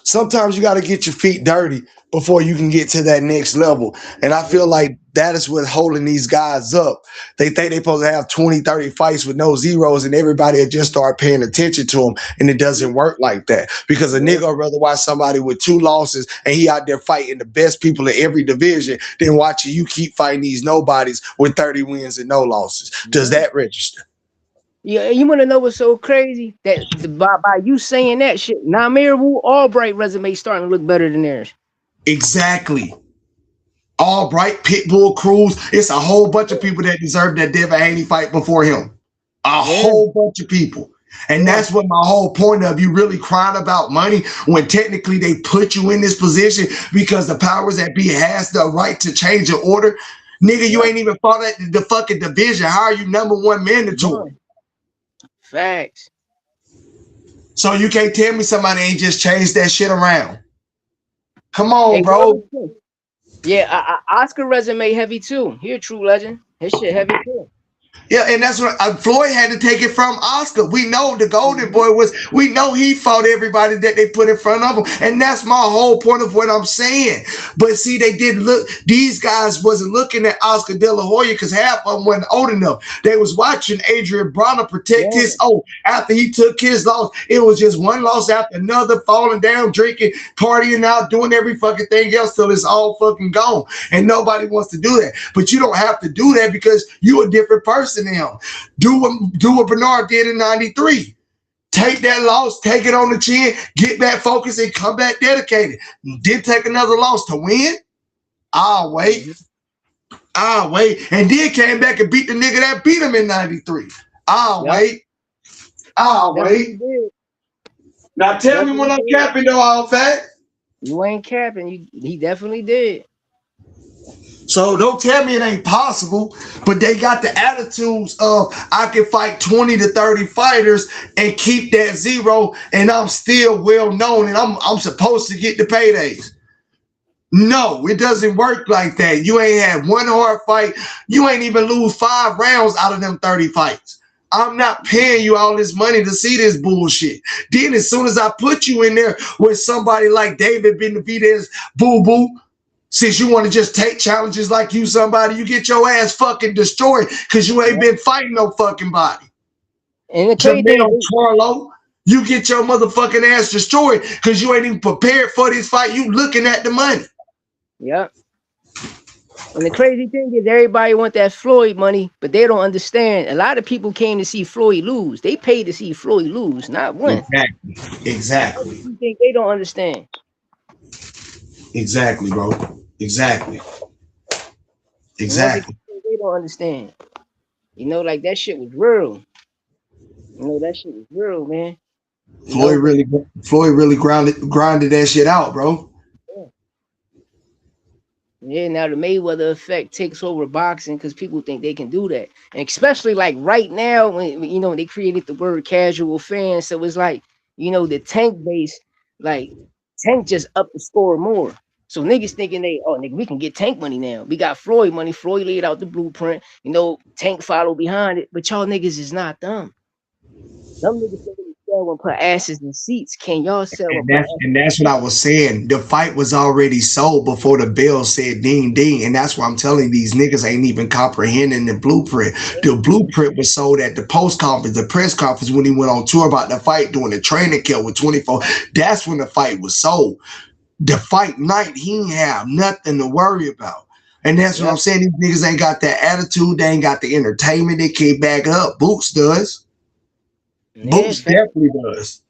sometimes you got to get your feet dirty. before you can get to that next level. And I feel like that is what's holding these guys up. They think they're supposed to have 20, 30 fights with no zeros, and everybody will just start paying attention to them. And it doesn't work like that, because a nigga would rather watch somebody with 2 losses and he out there fighting the best people in every division than watching you keep fighting these nobodies with 30 wins and no losses. Does that register? Yeah, you want to know what's so crazy? That by you saying that shit, Namir Wu Albright resume starting to look better than theirs. Exactly. Albright, Pitbull, Cruz. It's a whole bunch of people that deserve that Devin Haney fight before him. A whole bunch of people. And that's what my whole point of you really crying about money when technically they put you in this position because the powers that be has the right to change the order. Nigga, you ain't even fought at the fucking division. How are you #1 mandatory? Facts. So you can't tell me somebody ain't just changed that shit around. Come on, bro. Yeah, Oscar resume heavy too. He a true legend. His shit heavy too. Yeah, and that's what Floyd had to take it from Oscar. We know the Golden Boy we know he fought everybody that they put in front of him. And that's my whole point of what I'm saying. But see, they didn't look, these guys wasn't looking at Oscar De La Hoya because half of them wasn't old enough. They was watching Adrian Bronner protect his after he took his loss. It was just one loss after another, falling down, drinking, partying out, doing every fucking thing else till it's all fucking gone. And nobody wants to do that. But you don't have to do that because you're a different person now. Do what Bernard did in 93. Take that loss, take it on the chin, get back focused, and come back dedicated. Did take another loss to win? I'll wait. And then came back and beat the nigga that beat him in 93. I'll wait. Now tell me when I'm capping though, all fat. You ain't capping. He definitely did. So don't tell me it ain't possible, but they got the attitudes of I can fight 20 to 30 fighters and keep that zero, and I'm still well known, and I'm supposed to get the paydays. No, it doesn't work like that. You ain't had one hard fight. You ain't even lose 5 rounds out of them 30 fights. I'm not paying you all this money to see this bullshit. Then as soon as I put you in there with somebody like David Benavidez, boo-boo, since you want to just take challenges like you somebody, you get your ass fucking destroyed because you ain't been fighting no fucking body. And the crazy thing, Charlo, you get your motherfucking ass destroyed because you ain't even prepared for this fight. You looking at the money. Yep. And the crazy thing is everybody want that Floyd money, but they don't understand. A lot of people came to see Floyd lose. They paid to see Floyd lose, not win. Exactly. You think they don't understand? Exactly, bro. Exactly. They don't understand. You know, like that shit was real. You know, that shit was real, man. Floyd really grinded that shit out, bro. Yeah, now the Mayweather effect takes over boxing because people think they can do that. And especially like right now, when you know they created the word casual fan. So it's like, you know, the Tank base, like Tank just up the score more. So niggas thinking nigga, we can get Tank money now. We got Floyd money. Floyd laid out the blueprint. You know, Tank followed behind it. But y'all niggas is not dumb. Them niggas think they sell and put asses in seats. Can y'all sell? And that's what I was saying. The fight was already sold before the bell said ding ding. And that's why I'm telling these niggas ain't even comprehending the blueprint. The blueprint was sold at the post conference, the press conference when he went on tour about the fight, doing the training camp with 24. That's when the fight was sold. The fight night, he ain't have nothing to worry about. And that's what I'm saying. These niggas ain't got that attitude. They ain't got the entertainment. They can't back up. Boots does. Boots definitely does.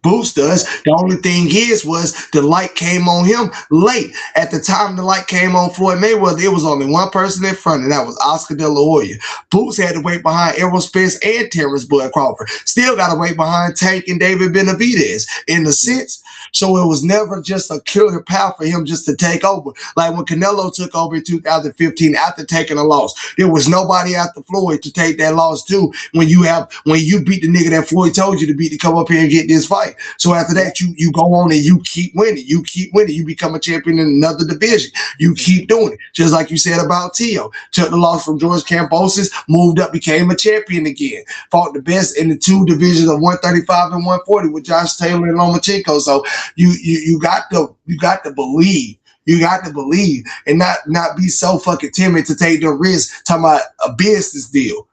Boots does. The only thing was the light came on him late. At the time the light came on Floyd Mayweather, there was only one person in front, and that was Oscar De La Hoya. Boots had to wait behind Errol Spence and Terrence Bud Crawford. Still got to wait behind Tank and David Benavidez in the sense. So it was never just a killer path for him just to take over. Like when Canelo took over in 2015 after taking a loss, there was nobody after Floyd to take that loss too. When you beat the nigga that Floyd told you to beat to come up here and get this fight. So after that, you go on and you keep winning. You become a champion in another division. You keep doing it. Just like you said about Tio. Took the loss from George Kambosos, moved up, became a champion again. Fought the best in the 2 divisions of 135 and 140 with Josh Taylor and Lomachenko. So you got to believe You got to believe and not be so fucking timid to take the risk talking about a business deal.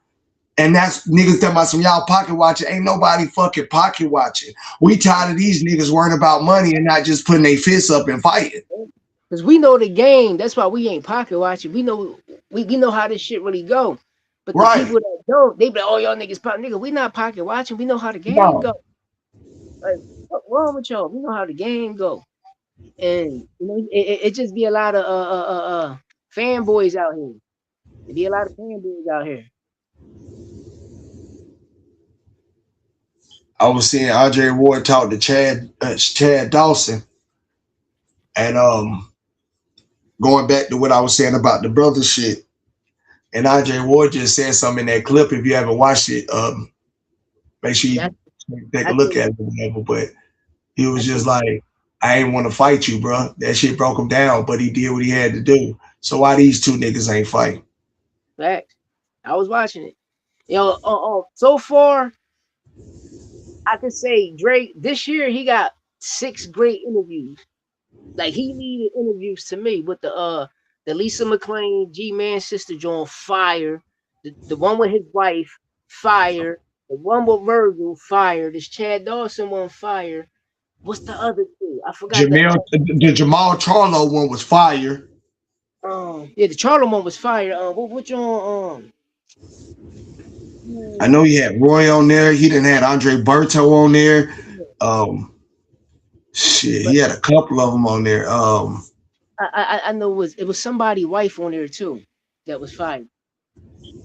And that's niggas talking about some y'all pocket watching. Ain't nobody fucking pocket watching. We tired of these niggas worrying about money and not just putting their fists up and fighting. Because we know the game. That's why we ain't pocket watching. We know we know how this shit really go. But the Right. people that don't, they be like, oh, y'all niggas pocket. Nigga, we not pocket watching. We know how the game No. go. Like, what's wrong with y'all? We know how the game go. And you know, it just be a lot of fanboys out here. There be a lot of fanboys out here. I was seeing Andre Ward talk to Chad Dawson, and going back to what I was saying about the brother shit, and Andre Ward just said something in that clip. If you haven't watched it, make sure you Yeah, take a I look think at it or whatever. But he I was just think like, I ain't want to fight you, bro. That shit broke him down, but he did what he had to do. So why these two niggas ain't fighting? facts. I was watching it. You know, so far I could say Drake this year he got 6 great interviews. Like he needed interviews to me with the Lisa McClain G Man sister John fire, the one with his wife fire, the one with Virgil fire, this Chad Dawson one fire. What's the other two? I forgot The Jamal Charlo one was fire. yeah, the Charlo one was fire. What you on I know ooh, he had Roy on there. He didn't had Andre Berto on there. Um, shit, he but had a couple of them on there. I know it was somebody wife on there too that was fire.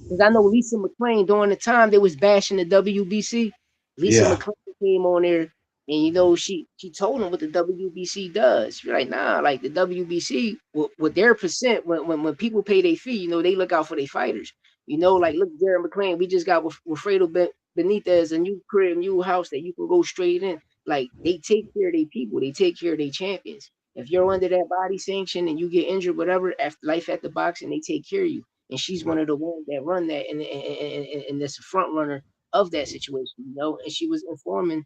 Because I know Lisa McClain during the time they was bashing the WBC. Lisa Yeah. McClain came on there, and you know she told them what the WBC does. She's like, nah, like the WBC with their percent when people pay their fee, you know they look out for their fighters. You know, like look, Jared McClain, we just got with Fredo Benitez a new crib, new house that you can go straight in. Like they take care of their people, they take care of their champions. If you're under that body sanction and you get injured, whatever, after life after boxing, they take care of you, and she's one of the ones that run that and that's a front runner of that situation, you know. And she was informing,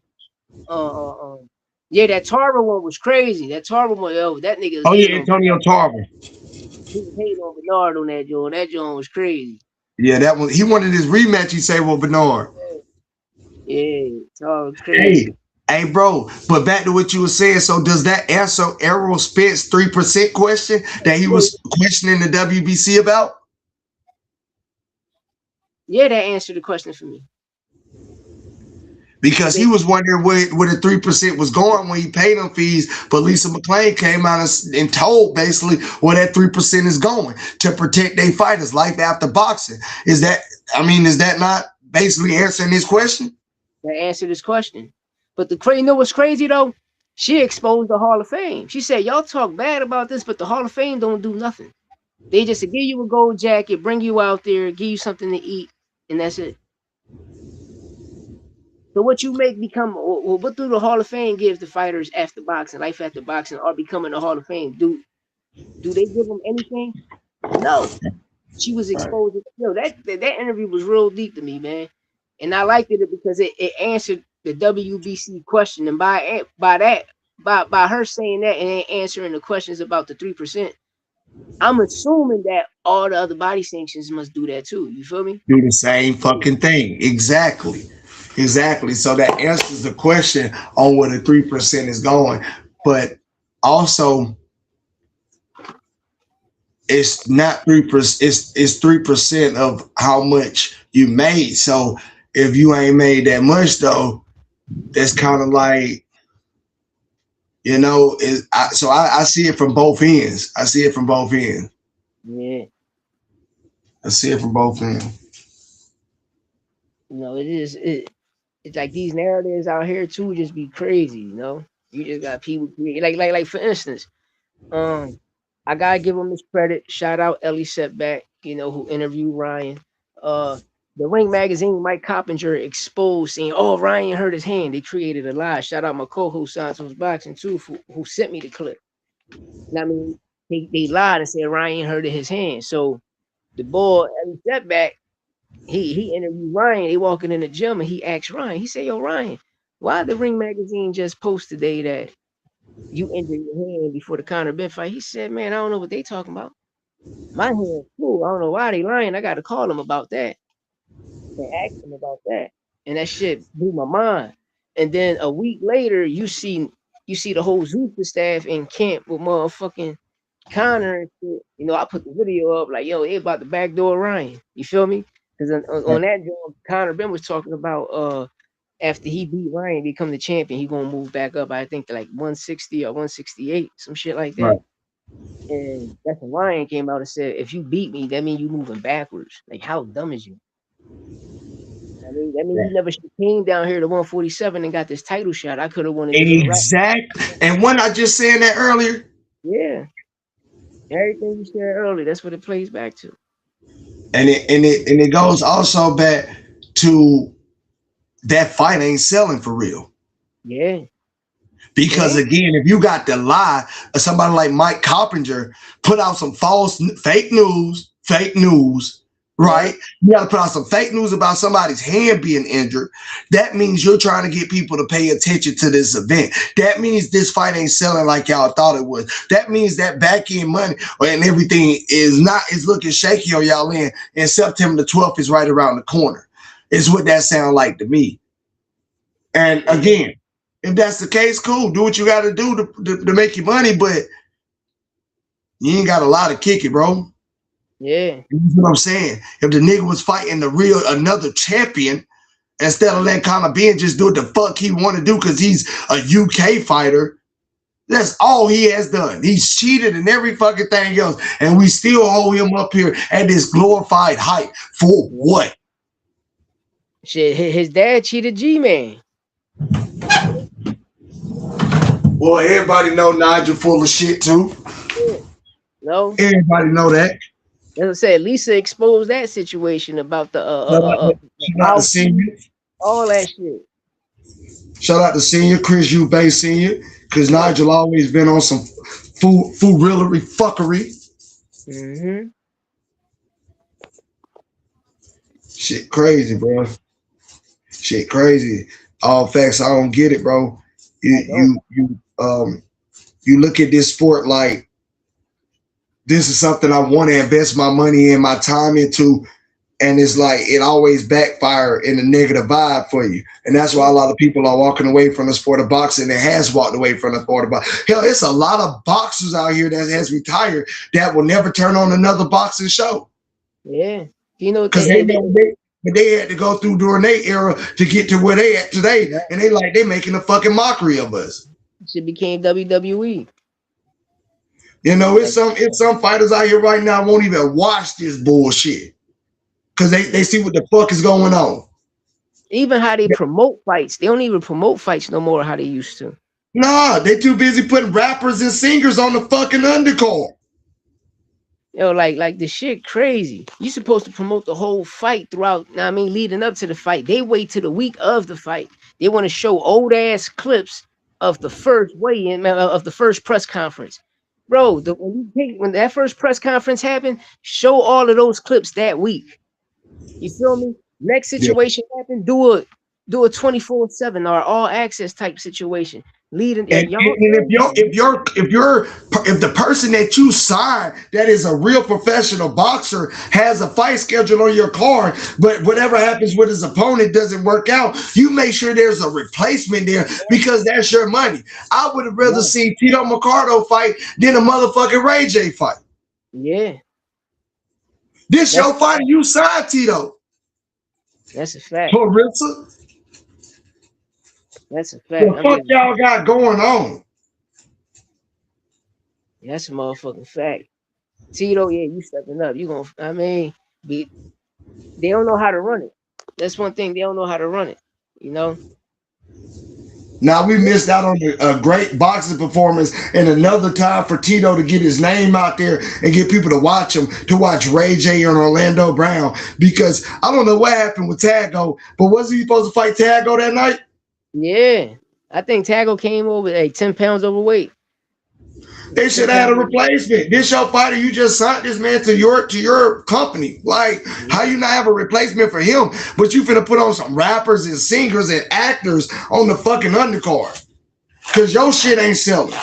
yeah, that Tarver one was crazy. That Tarver one, yo, that nigga was Oh hating yeah, on Antonio Tarver. he was hating on Bernard on that joint. That joint was crazy. Yeah, that one. He wanted his rematch. He said with Bernard. Yeah, Tarver Hey, crazy. hey, bro. But back to what you were saying. So does that answer Errol Spence 3% question that he Yeah, was questioning the WBC about? yeah, that answered the question for me. Cause Because he they was wondering where the 3% was going when he paid them fees. But Lisa McClain came out and told basically where that 3% is going to protect their fighters' life after boxing. Is that not basically answering his question? that answered this question. But you know what's crazy though? She exposed the Hall of Fame. She said, y'all talk bad about this, but the Hall of Fame don't do nothing. They just give you a gold jacket, bring you out there, give you something to eat, and that's it. So what you make become, what do the Hall of Fame gives the fighters after boxing, life after boxing, or becoming the Hall of Fame? Do they give them anything? No. She was exposed. Yo, that interview was real deep to me, man, and I liked it because it answered the WBC question, and by her saying that and then answering the questions about the 3%. I'm assuming that all the other body sanctions must do that too. You feel me? Do the same fucking thing. Exactly. Exactly. So that answers the question on where the 3% is going. But also, it's not 3%, it's 3% of how much you made. So if you ain't made that much though, that's kind of like, I see it from both ends. I see it from both ends. Yeah. I see it from both ends. You know, it's like these narratives out here too just be crazy, you know. You just got people create like for instance, um, I gotta give him his credit. Shout out Ellie Setback, you know, who interviewed Ryan. Uh the Ring magazine, Mike Coppinger exposed saying, "Oh, Ryan hurt his hand." They created a lie. Shout out my co-host Santos Boxing too, who sent me the clip. And I mean, they lied and said Ryan hurt his hand. So the boy Ellie Setback, he interviewed Ryan. They walking in the gym and he asked Ryan. He said, "Yo, Ryan, why the Ring magazine just post today that You injured your hand before the Conor Ben fight. He said, man, I don't know what they talking about. My hand's cool. I don't know why they lying. I got to call them about that and ask them about that. And that shit blew my mind. And then a week later, you see the whole Zuffa staff in camp with motherfucking Connor and shit. You know, I put the video up like, yo, they about to backdoor Ryan. You feel me? Because on that job, Conor Ben was talking about after he beat Ryan, become the champion, he gonna move back up. I think to like 160 or 168, some shit like that. Right. And that's when Ryan came out and said, if you beat me, that means you moving backwards. Like, how dumb is you? I mean, that means you never came down here to 147 and got this title shot. I could have won a different route. Exactly. And when I just saying that earlier. Yeah. Everything you said earlier, that's what it plays back to. And it goes also back to that fight ain't selling for real. Yeah. Because again, if you got the lie of somebody like Mike Coppinger put out some fake news, right? You got to put out some fake news about somebody's hand being injured. That means you're trying to get people to pay attention to this event. That means this fight ain't selling like y'all thought it would. That means that back end money and everything is looking shaky on y'all end. And September the 12th is right around the corner. Is what that sound like to me. And again, if that's the case, cool. Do what you got to do to make your money, but you ain't got a lot to kick it, bro. Yeah. You know what I'm saying? If the nigga was fighting another champion, instead of letting Conor Ben just do what the fuck he want to do because he's a UK fighter, that's all he has done. He's cheated in every fucking thing else, and we still hold him up here at this glorified height for what? Shit, his dad cheated G-Man. Well, everybody know Nigel full of shit too. Yeah. No, everybody know that. As I said, Lisa exposed that situation about the shout out to Senior. All that shit. Shout out to Senior, Chris Eubank Senior, because Nigel always been on some foodrillery fuckery. Mm-hmm. Shit crazy, bro. Shit crazy. All facts, I don't get it, bro. You look at this sport like this is something I want to invest my money and my time into, and it's like it always backfire in a negative vibe for you. And that's why a lot of people are walking away from the sport of boxing and has walked away from the sport of boxing. Hell, it's a lot of boxers out here that has retired that will never turn on another boxing show. Yeah. You know, because they had to go through during their era to get to where they at today. Yeah. And they making a fucking mockery of us. It became WWE. You know, it's some fighters out here right now won't even watch this bullshit because they see what the fuck is going on. Even how they promote fights, they don't even promote fights no more how they used to. Nah, they too busy putting rappers and singers on the fucking undercard. Yo, like the shit crazy. You supposed to promote the whole fight throughout. I mean, leading up to the fight. They wait to the week of the fight. They want to show old ass clips of the first weigh-in of the first press conference. Bro, when that first press conference happened, show all of those clips that week. You feel me? Next situation happened, do a 24/7 or all access type situation. Leading and if the person that you sign that is a real professional boxer has a fight schedule on your card, but whatever happens with his opponent doesn't work out, you make sure there's a replacement there because that's your money. I would have rather seen Tito Mercado fight than a motherfucking Ray J fight. Yeah. This your fight, you signed Tito. That's a fact. Clarissa. That's a fact. What the fuck y'all got going on? That's a motherfucking fact. Tito, yeah, you stepping up. You gonna, they don't know how to run it. That's one thing. They don't know how to run it, you know? Now we missed out on a great boxing performance and another time for Tito to get his name out there and get people to watch him, to watch Ray J and Orlando Brown. Because I don't know what happened with Tago, but wasn't he supposed to fight Tago that night? Yeah, I think Tago came over like 10 pounds overweight. They should have had a replacement. This your fighter, you just signed this man to your company. Like, how you not have a replacement for him, but you finna put on some rappers and singers and actors on the fucking undercard? Cause your shit ain't selling.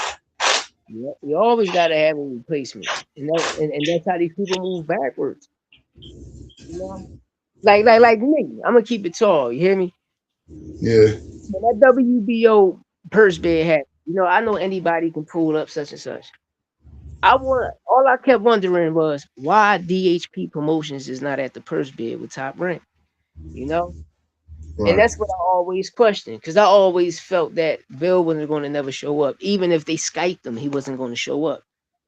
You always gotta have a replacement, and that's how these people move backwards. You know, like me. I'm gonna keep it tall. You hear me? Yeah. When that WBO purse bid happened, I know anybody can pull up such and such. All I kept wondering was why DHP Promotions is not at the purse bid with Top Rank. You know, and Right. that's what I always questioned because I always felt that Bill wasn't going to never show up, even if they Skyped him, he wasn't going to show up.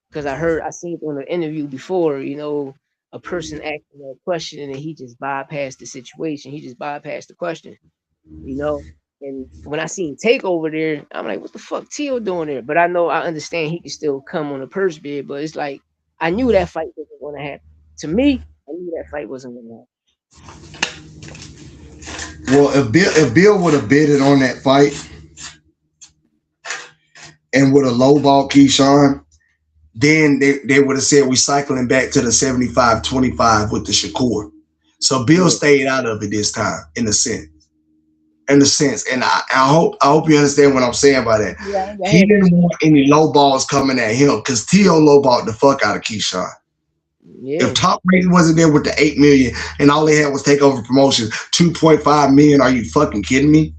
Because I seen it on an interview before, a person asking a question and he just bypassed the situation. He just bypassed the question, you know. And when I seen Takeover there, I'm like, what the fuck Tio doing there? But I understand he can still come on the purse bid, but it's like I knew that fight wasn't gonna happen. To me, I knew that fight wasn't gonna Well, if Bill would have bidded on that fight and would have lowballed Keyshawn, then they would have said we cycling back to the 75-25 with the Shakur. So Bill happen. stayed out of it this time, in a sense. And I hope you understand what I'm saying by that. Yeah, He didn't want any low balls coming at him because T.O. lowballed the fuck out of Keyshawn. yeah. If Top Rank wasn't there with the 8 million and all they had was Takeover Promotions, 2.5 million, are you fucking kidding me?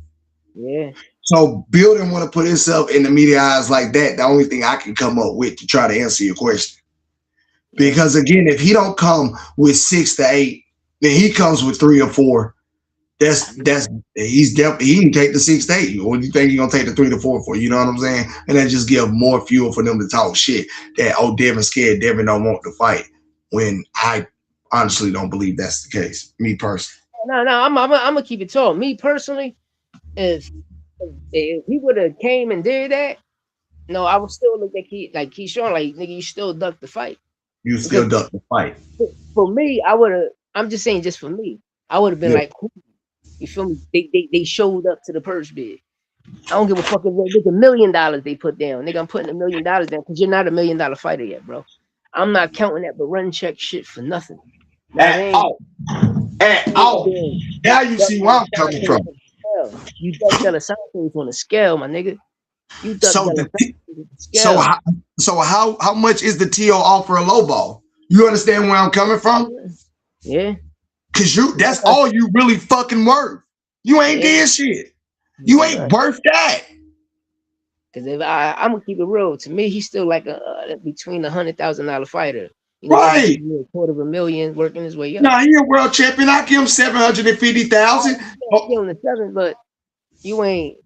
Yeah. So Bill didn't want to put himself in the media eyes like that. The only thing I can come up with to try to answer your question. Because again, if he don't come with 6 to 8, then he comes with 3 or 4. He can take the 6 to 8. Or do you think he's gonna take the 3 to 4 for? You know what I'm saying? And that just give more fuel for them to talk shit. That Devin's scared, Devin don't want to fight. When I honestly don't believe that's the case. Me personally. No, I'm gonna keep it tall. Me personally, if he would have came and did that, no, I would still look at Keyshawn like nigga, you still duck the fight. You still duck the fight. For me, I'm just saying, just for me, I would have been like, cool. You feel me? They showed up to the purse bid. I don't give a fuck if it's $1 million they put down. Nigga, I'm putting $1 million down because you're not $1 million fighter yet, bro. I'm not counting that, but run check shit for nothing. At all. Now you see where I'm coming from. You duck Delasantos on a scale, my nigga. You duck So Delasantos on a scale. So how much is the TO offer a low ball? You understand where I'm coming from? Yeah. Cause that's all you really fucking worth. You ain't did shit. You ain't worth that. Cause if I'm gonna keep it real, to me, he's still like between $100,000 fighter. You know, right. $250,000 working his way up. Nah, he a world champion. I give him 750,000. Give him the 7, but you ain't.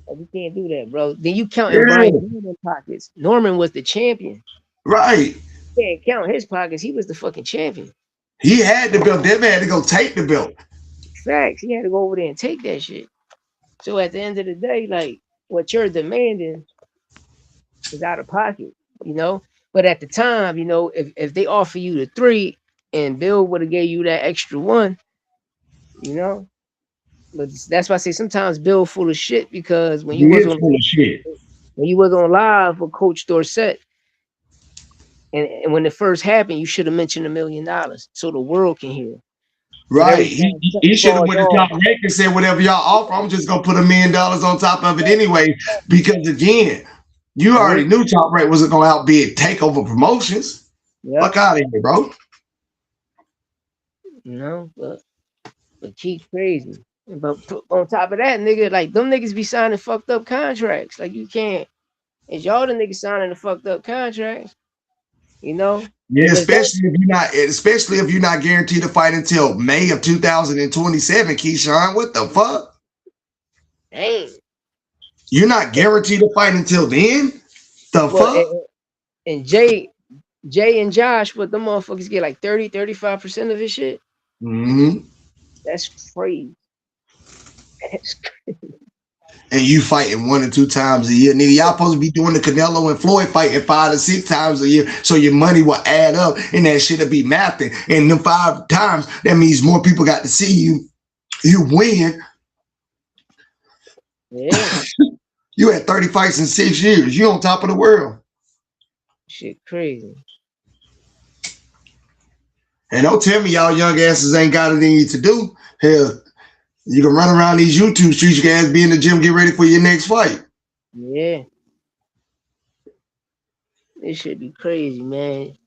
You can't do that, bro. Then you counting Brian Norman pockets. Norman was the champion. Right. You can't count his pockets. He was the fucking champion. He had the belt. Devin had to go take the belt. Facts. He had to go over there and take that shit. So at the end of the day, like what you're demanding is out of pocket, you know. But at the time, you know, if they offer you the 3 and Bill would have gave you that extra 1, you know. But that's why I say sometimes Bill full of shit because when you was on live with Coach Dorsett, and when it first happened, you should have mentioned $1 million so the world can hear. Right. He should have went to Top Rank and said, whatever y'all offer, I'm just gonna put $1 million on top of it anyway. Because again, you already knew Top Rank wasn't gonna outbid Takeover Promotions. Fuck out of here, bro. You know, but keep crazy. But on top of that, nigga, like them niggas be signing fucked up contracts. Like you can't. It's y'all the niggas signing the fucked up contracts. You know. Yeah, especially if you're not guaranteed to fight until May of 2027, Keyshawn. What the fuck? Dang. You're not guaranteed to fight until then? The fuck? And Jay and Josh, what them motherfuckers get like 30-35% of his shit? Mm-hmm. That's crazy. That's crazy. And you fighting 1 or 2 times a year. Nigga, y'all supposed to be doing the Canelo and Floyd fighting 5 to 6 times a year so your money will add up and that shit'll be mapping. And them 5 times, that means more people got to see you. You win. Yeah. You had 30 fights in 6 years. You on top of the world. Shit crazy. And don't tell me y'all young asses ain't got it in you to do. Hell, you can run around these YouTube streets, you can be in the gym, get ready for your next fight. Yeah, this should be crazy, man.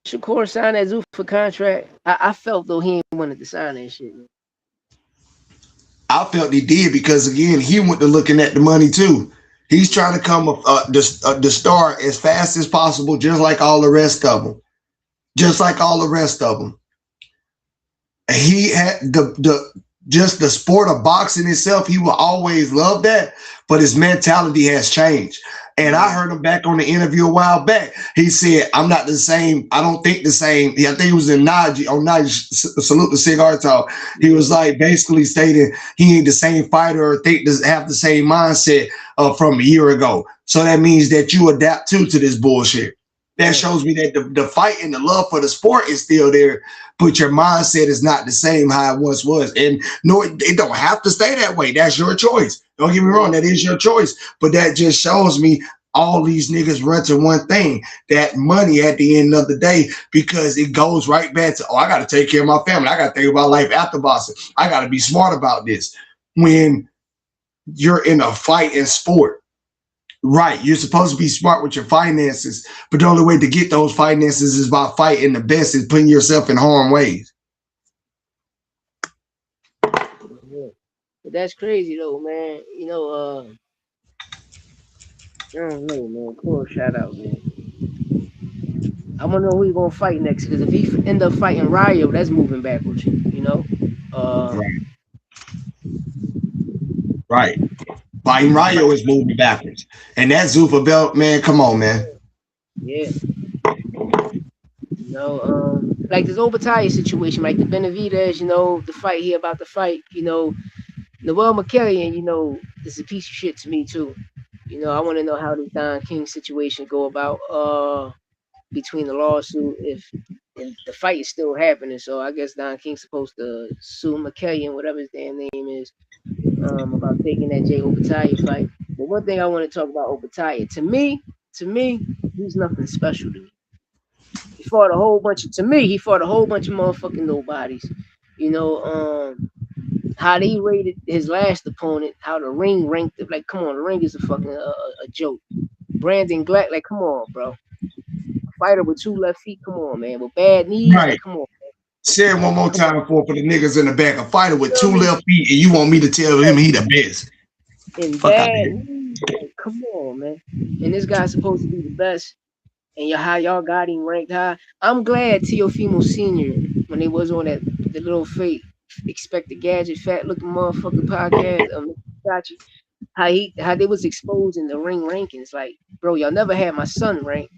Shakur signed that Zuffa contract. I felt though he ain't wanted to sign that shit. Man. I felt he did because again, he went to looking at the money too. He's trying to come the star as fast as possible, just like all the rest of them. Just like all the rest of them. He had the just the sport of boxing itself. He will always love that, but his mentality has changed. And I heard him back on the interview a while back. He said, "I'm not the same. I don't think the same." I think it was in Najee on Najee Salute the Cigar Talk. He was like basically stating he ain't the same fighter or think have the same mindset from a year ago. So that means that you adapt to this bullshit. That shows me that the fight and the love for the sport is still there, but your mindset is not the same how it once was. And no, it don't have to stay that way. That's your choice. Don't get me wrong, that is your choice. But that just shows me all these niggas run to one thing, that money at the end of the day, because it goes right back to, oh, I got to take care of my family. I got to think about life after boxing. I got to be smart about this. When you're in a fight in sport, right, you're supposed to be smart with your finances, but the only way to get those finances is by fighting the best and putting yourself in harm ways. Yeah. But that's crazy though, man. I don't know, man. Cool, shout out, man. I want to know who he gonna fight next, because if he end up fighting Ryo, that's moving backwards. Right, right. Fighting Ryo is moving backwards, and that Zuffa belt, man. Come on, man. Yeah. Like this Obatalia situation, like the Benavidez, the fight he about to fight, Noel McKellian, is a piece of shit to me too. I want to know how the Don King situation go about between the lawsuit if the fight is still happening. So I guess Don King's supposed to sue McKellian, whatever his damn name is, about taking that Jay Obatalia fight. But one thing I want to talk about Obatalia, to me, he's nothing special to me. He fought a whole bunch of, to me, he fought a whole bunch of motherfucking nobodies. You know, how they rated his last opponent, how the ring ranked it. Like, come on, the ring is a fucking a joke. Brandon Glack, like, come on, bro. Fighter with 2 left feet, come on, man. With bad knees, Right. like, come on. Say it one more time for the niggas in the back. A fighter with 2 Feel me? left feet, and you want me to tell him he the best? And Fuck out of bad here. knees, like, come on, man. And this guy's supposed to be the best. And how y'all got him ranked high. I'm glad Teofimo Sr., when they was on the little fake Expect the Gadget fat looking motherfucking podcast, how they was exposing the ring rankings. Like, bro, y'all never had my son ranked.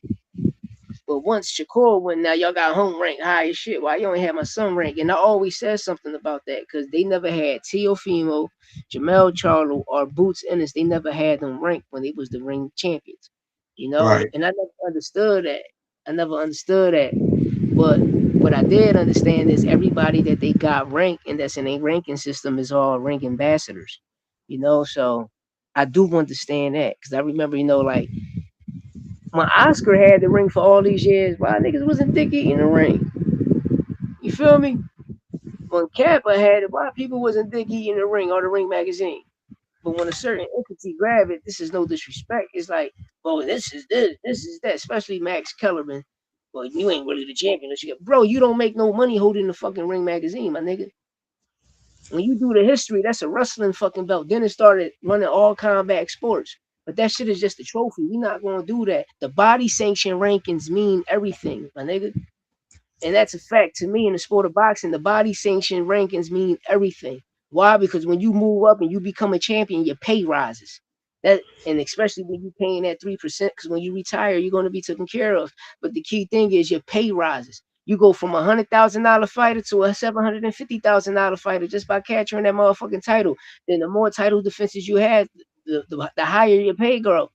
But once Shakur went, now y'all got home ranked high as shit. Why you ain't have my son ranked? And I always said something about that, because they never had Teofimo, Jamel Charlo, or Boots Ennis. They never had them ranked when they was the ring champions. Right. And I never understood that. But what I did understand is everybody that they got ranked and that's in a ranking system is all rank ambassadors. So I do understand that, because I remember, like, when Oscar had the ring for all these years, why niggas wasn't dick eating the ring? You feel me? When Kappa had it, why people wasn't dick eating the ring or the Ring magazine? But when a certain entity grab it, this is no disrespect. It's like, oh, this is that. Especially Max Kellerman. Well, you ain't really the champion. Bro, you don't make no money holding the fucking Ring magazine, my nigga. When you do the history, that's a wrestling fucking belt. Then it started running all combat sports. But that shit is just a trophy. We not gonna do that. The body sanction rankings mean everything, my nigga. And that's a fact to me in the sport of boxing. The body sanction rankings mean everything. Why? Because when you move up and you become a champion, your pay rises. And especially when you're paying that 3%, because when you retire, you're going to be taken care of. But the key thing is your pay rises. You go from $100,000 fighter to a $750,000 fighter just by capturing that motherfucking title. Then the more title defenses you have, the higher your pay grow.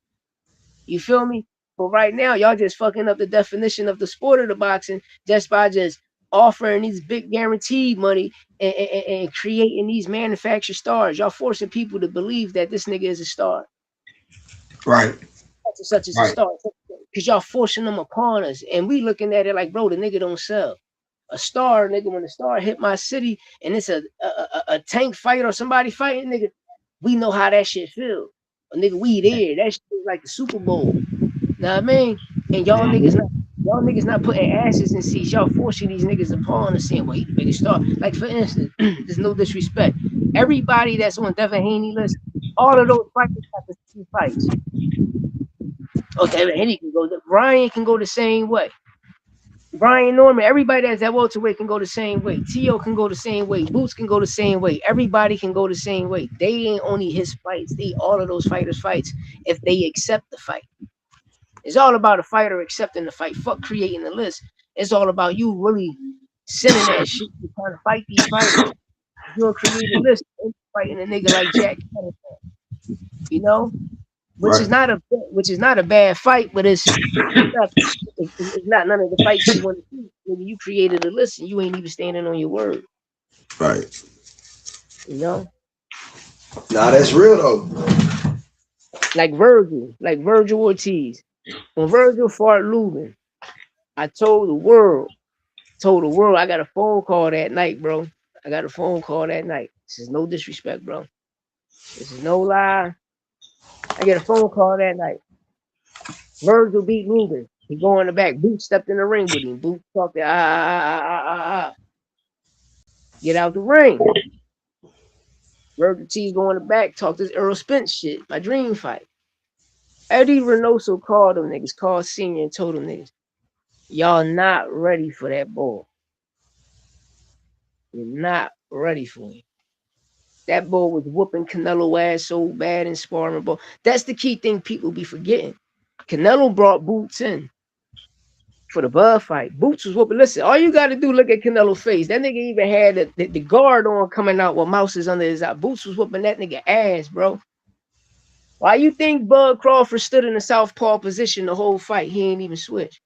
You feel me? But right now, y'all just fucking up the definition of the sport of the boxing just by just offering these big guaranteed money and creating these manufactured stars. Y'all forcing people to believe that this nigga is a star. Right. Such as a Right. star. Because y'all forcing them upon us. And we looking at it like, bro, the nigga don't sell. a star, nigga, when the star hit my city and it's a tank fight or somebody fighting, nigga, we know how that shit feel. Nigga, we there. That shit is like the Super Bowl. Know what I mean? And y'all niggas not putting asses in seats. Y'all forcing these niggas to pawn and saying, well, he the biggest star. Like, for instance, there's no disrespect. Everybody that's on Devin Haney list, all of those fighters have the same fights. Oh, Devin Haney can go. Brian can go the same way. Brian Norman, everybody that's at welterweight can go the same way. T.O. can go the same way. Boots can go the same way. Everybody can go the same way. They ain't only his fights. They all of those fighters' fights if they accept the fight. It's all about a fighter accepting the fight. Fuck creating the list. It's all about you really sending that shit to trying to fight these fighters. You'll create a list and fighting a nigga like Jack Kennedy, you know, which is not a bad fight, but it's not none of the fights you want to see. Maybe you created a list and you ain't even standing on your word. Right. You know? Nah, that's real though. Like Virgil Ortiz. When Virgil fought Lubin, I told the world, I got a phone call that night, bro. I got a phone call that night. This is no disrespect, bro. This is no lie. I get a phone call that night. Virgil beat Lubin. He go in the back. Boots stepped in the ring with him. Boots talked to Get out the ring. Virgil T's go in the back, talk this Earl Spence shit. My dream fight. Eddie Reynoso called them niggas, called Senior and told them niggas, y'all not ready for that ball. You're not ready for it. That ball was whooping Canelo ass so bad in sparring ball. That's the key thing people be forgetting. Canelo brought Boots in for the Bud fight. Boots was whooping. Listen, all you got to do look at Canelo's face. That nigga even had the guard on coming out with mouses under his eye. Boots was whooping that nigga ass, bro. Why you think Bud Crawford stood in the southpaw position the whole fight? He ain't even switch.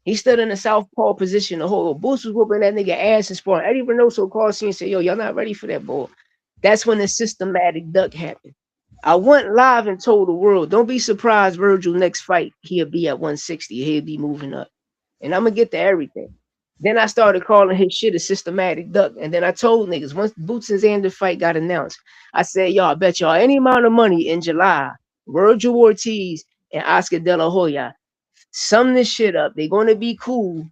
He stood in the southpaw position the whole. Boots was whooping that nigga ass and sparring. Eddie Reynoso called me and said, yo, y'all not ready for that ball. That's when the systematic duck happened. I went live and told the world, don't be surprised Virgil next fight, he'll be at 160. He'll be moving up. And I'm going to get to everything. Then I started calling his shit a systematic duck. And then I told niggas, once Boots and Xander fight got announced, I said, y'all, I bet y'all any amount of money in July, Virgil Ortiz and Oscar De La Hoya sum this shit up. They're going to be cool.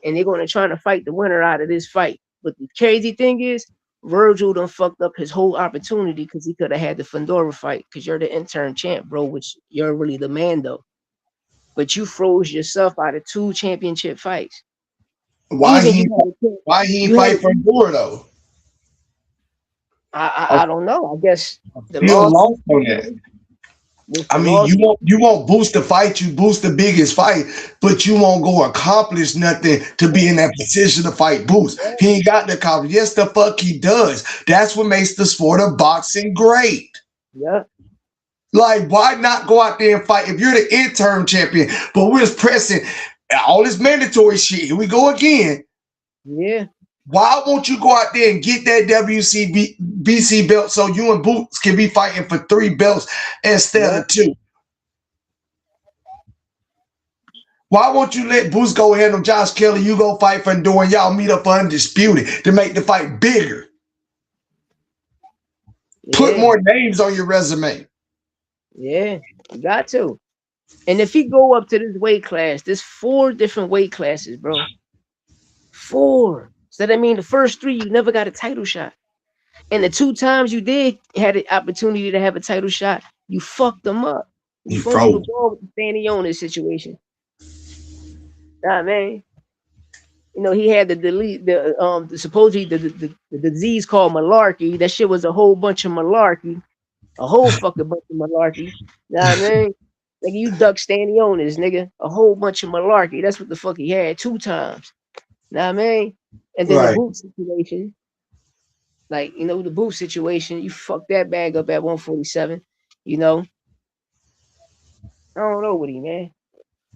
And they're going to try to fight the winner out of this fight. But the crazy thing is, Virgil done fucked up his whole opportunity because he could have had the Fundora fight because you're the intern champ, bro, which you're really the man, though. But you froze yourself out of 2 championship fights. Why he fight Fundora, though? I don't know. I guess the lost on that. I mean, you won't boost the fight, you boost the biggest fight, but you won't go accomplish nothing to be in that position to fight Boost. He ain't got the accomplish. Yes, the fuck he does. That's what makes the sport of boxing great. Yeah. Like, why not go out there and fight if you're the interim champion? But we're just pressing all this mandatory shit. Here we go again. Yeah. Why won't you go out there and get that WCBC belt so you and Boots can be fighting for 3 belts instead of 2? Why won't you let Boots go ahead on Josh Kelly? You go fight for Fundora and y'all meet up for Undisputed to make the fight bigger. Yeah. Put more names on your resume. Yeah, you got to. And if you go up to this weight class, there's 4 different weight classes, bro. 4. So that means the first 3, you never got a title shot. And the 2 times you did had an opportunity to have a title shot, you fucked them up. You froze the ball with the Stanionis situation. Nah, man. You know, he had supposedly the disease called malarkey. That shit was a whole bunch of malarkey. A whole fucking bunch of malarkey. Nah, man. Nigga, you duck Stanionis, nigga. A whole bunch of malarkey. That's what the fuck he had 2 times. Nah, man. And then the boot situation, like, you know, the boot situation, you fucked that bag up at 147, you know. I don't know with him, man.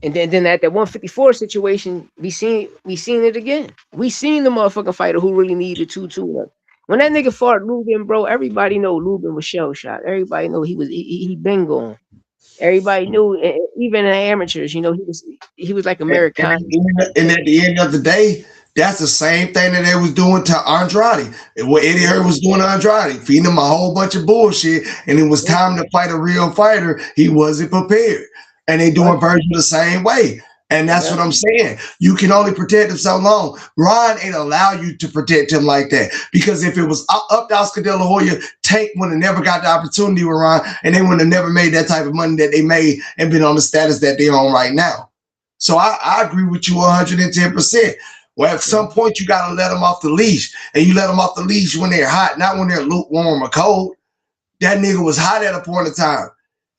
And then at that 154 situation, we seen it again. We seen the motherfucking fighter who really needed 2-2. When that nigga fought Lubin, bro, everybody know Lubin was shell shot. Everybody know he been gone. Everybody knew, even in the amateurs, he was like American. And at the end of the day, that's the same thing that they was doing to Andrade. And what Eddie Hearn was doing to Andrade, feeding him a whole bunch of bullshit. And it was time to fight a real fighter. He wasn't prepared. And they doing Virgil the same way. And that's what I'm saying. You can only protect him so long. Ron ain't allow you to protect him like that. Because if it was up to Oscar De La Hoya, Tank would have never got the opportunity with Ron, and they would have never made that type of money that they made and been on the status that they're on right now. So I agree with you 110%. Well, at some point, you got to let them off the leash. And you let them off the leash when they're hot, not when they're lukewarm or cold. That nigga was hot at a point of time.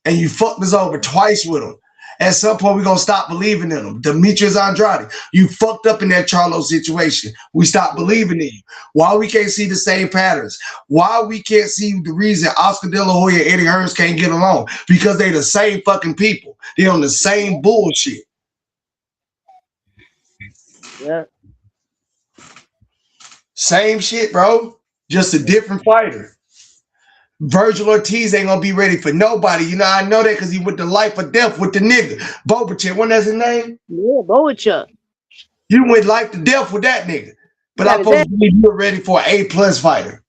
And you fucked us over twice with him. At some point, we're going to stop believing in him. Demetrius Andrade, you fucked up in that Charlo situation. We stopped believing in you. Why we can't see the same patterns? Why we can't see the reason Oscar De La Hoya and Eddie Hearns can't get along? Because they the same fucking people. They on the same bullshit. Yeah. Same shit, bro. Just a different fighter. Virgil Ortiz ain't gonna be ready for nobody. You know, I know that because he went to life or death with the nigga. Bobachek, wasn't that his name? Yeah, Bobachek. You went life to death with that nigga. But I'm supposed to believe you're ready for an A+ fighter.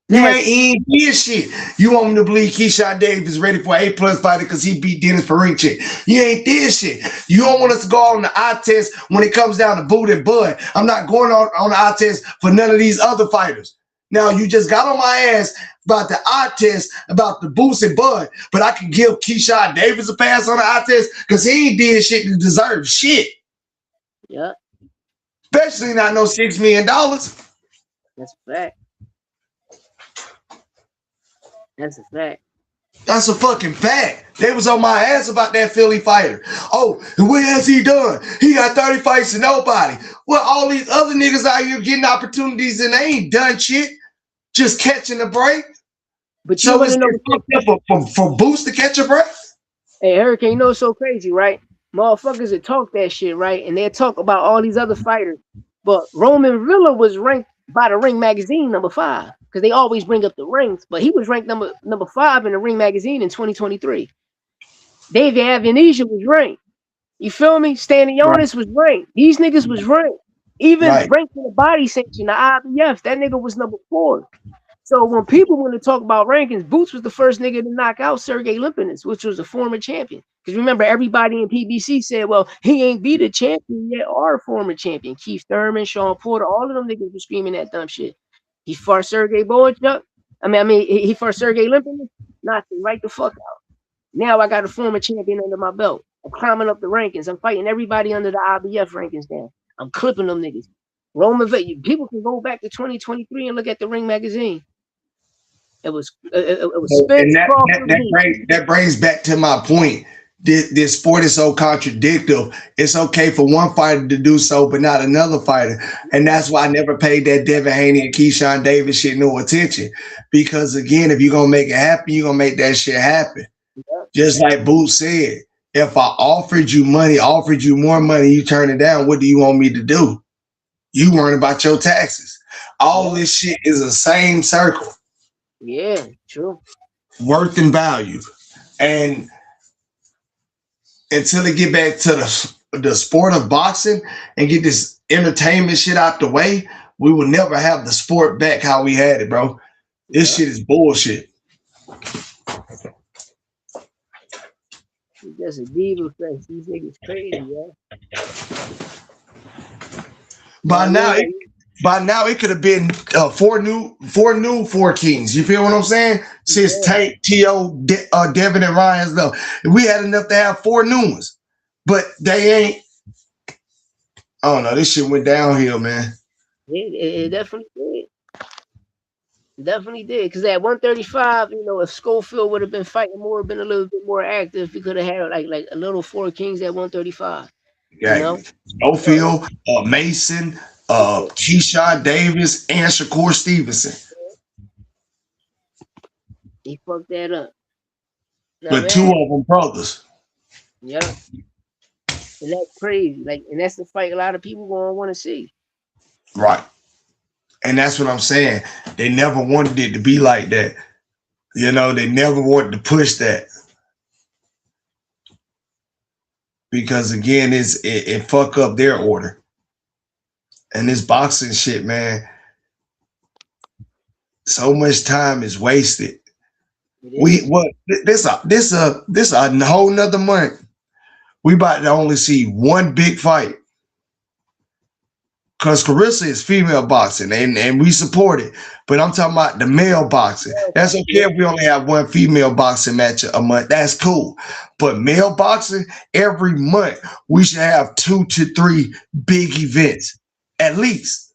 You ain't did shit. You want me to believe Keyshawn Davis is ready for an A+ fighter because he beat Dennis Parinchik. You ain't did shit. You don't want us to go on the eye test when it comes down to Boot and Bud. I'm not going on the eye test for none of these other fighters. Now, you just got on my ass about the eye test, about the Boots and Bud, but I can give Keyshawn Davis a pass on the eye test because he ain't did shit to deserve shit. Yeah. Especially not no $6 million. That's a fact. That's a fact. That's a fucking fact. They was on my ass about that Philly fighter. Oh, and what has he done? He got 30 fights to nobody. Well, all these other niggas out here getting opportunities and they ain't done shit. Just catching a break. But you so want to know for Boots to catch a break? Hey, Hurricane, you know it's so crazy, right? Motherfuckers that talk that shit, right? And they talk about all these other fighters. But Roman Villa was ranked by the Ring magazine number 5. Because they always bring up the rings, but he was ranked number 5 in the Ring magazine in 2023. David Avenisia was ranked. You feel me? Stanley Jonas was ranked. These niggas was ranked. Even ranked in the body section, the IBF, that nigga was number 4. So when people want to talk about rankings, Boots was the first nigga to knock out Sergey Limpinets, which was a former champion. Because remember, everybody in PBC said, well, he ain't beat a champion yet or a former champion. Keith Thurman, Sean Porter, all of them niggas were screaming that dumb shit. He fought Sergey Boychuk. He fought Sergey Limpinets. Knocked him right the fuck out. Now I got a former champion under my belt. I'm climbing up the rankings. I'm fighting everybody under the IBF rankings now. I'm clipping them niggas. Roman Villa. People can go back to 2023 and look at the Ring magazine. It was Spence. That brings back to my point. This sport is so contradictory. It's okay for one fighter to do so, but not another fighter. And that's why I never paid that Devin Haney and Keyshawn Davis shit no attention. Because again, if you're gonna make it happen, you're gonna make that shit happen. Yeah. Just like Boots said, if I offered you money, offered you more money, you turn it down, what do you want me to do? You worrying about your taxes. All this shit is the same circle. Yeah, true. Worth and value. And until they get back to the sport of boxing and get this entertainment shit out the way, we will never have the sport back how we had it, bro. This shit is bullshit. That's a diva face. These niggas crazy, yeah. By now, it could have been four new kings. You feel what I'm saying? Since Tank, T.O., Devin, and Ryan's though. We had enough to have 4 new ones. But they ain't. I don't know. This shit went downhill, man. It definitely did. Definitely did. Because at 135, if Schofield would have been fighting more, been a little bit more active, we could have had like a little 4 kings at 135. Yeah. Schofield, Mason, Keyshawn Davis, and Shakur Stevenson. He fucked that up. But 2 of them brothers. Yeah. And that's crazy. And that's the fight a lot of people gonna want to see. Right. And that's what I'm saying. They never wanted it to be like that. They never wanted to push that. because again, it fuck up their order. And this boxing shit, man, so much time is wasted. We what this a whole nother month. We about to only see one big fight. Because Carissa is female boxing and we support it. But I'm talking about the male boxing. That's okay if we only have one female boxing match a month. That's cool. But male boxing, every month, we should have 2 to 3 big events. At least.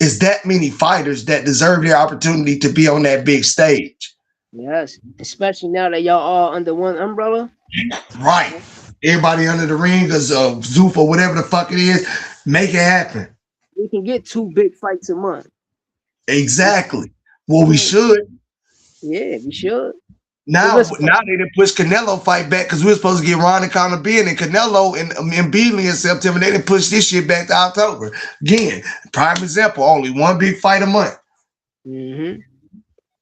It's that many fighters that deserve the opportunity to be on that big stage. Yes. Especially now that y'all all under one umbrella. Right. Everybody under the ring, because Zuffa, whatever the fuck it is, make it happen. We can get 2 big fights a month. Exactly. Well, we should. Yeah, we should. Now they didn't push Canelo fight back because we were supposed to get Ron and Conor Ben and Canelo and Beasley in September. They didn't push this shit back to October. Again, prime example, only one big fight a month.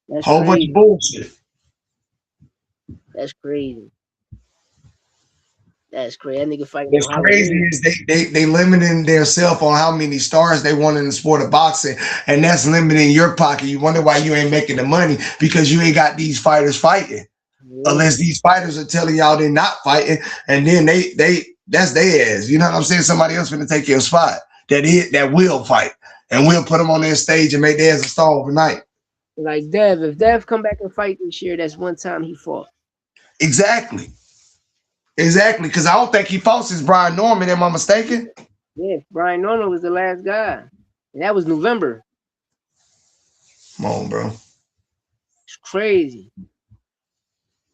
That's whole bunch of bullshit. That's crazy. That's crazy. That nigga fighting. What's crazy is they limiting themselves on how many stars they want in the sport of boxing, and that's limiting your pocket. You wonder why you ain't making the money because you ain't got these fighters fighting. Unless these fighters are telling y'all they're not fighting, and then they that's their ass. You know what I'm saying? Somebody else finna take your spot that will fight, and we'll put them on their stage and make their ass a star overnight. Like Dev, if Dev come back and fight this year, that's one time he fought. Exactly, because I don't think he fought since Brian Norman. Am I mistaken? Yeah, Brian Norman was the last guy, and that was November. Come on, bro. It's crazy.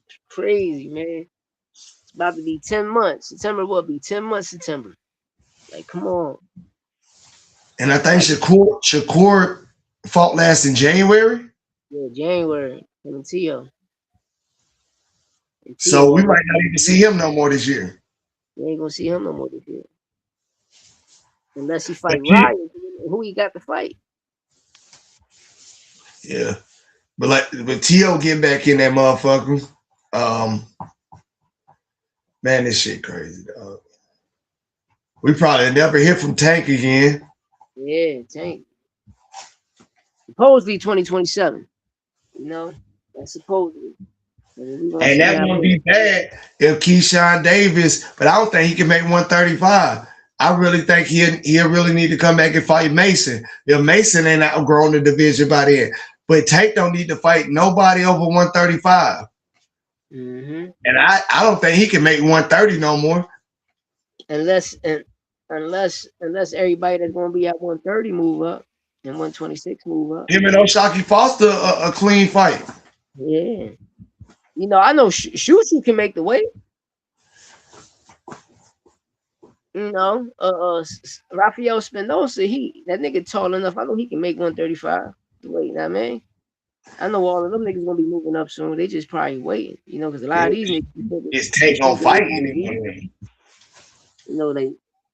It's crazy, man. It's about to be 10 months. September will be 10 months. September. Like, come on. And I think Shakur fought last in January. Yeah, January. And Tio. So we might not even see him no more this year. We ain't gonna see him no more this year. Unless he fight Ryan, who he got to fight. Yeah. But Tio getting back in that motherfucker. Man, this shit crazy, dog. We probably never hear from Tank again. Yeah, Tank. Supposedly 2027. You know, that's supposedly. And that's gonna be bad if Keyshawn Davis, but I don't think he can make 135. I really think he'll really need to come back and fight Mason. If Mason ain't outgrown the division by then. But Tank don't need to fight nobody over 135. And I don't think he can make 130 no more. Unless everybody that's gonna be at 130 move up and 126 move up. Him and O'Shaquie Foster a clean fight. Yeah. You know, I know Shushu can make the weight. You know, Rafael Spinoza, that nigga tall enough. I know he can make 135. The weight, you know what I mean? I know all of them niggas gonna be moving up soon. They just probably waiting, you know, because a lot of these niggas. It's Tank on fighting. You know,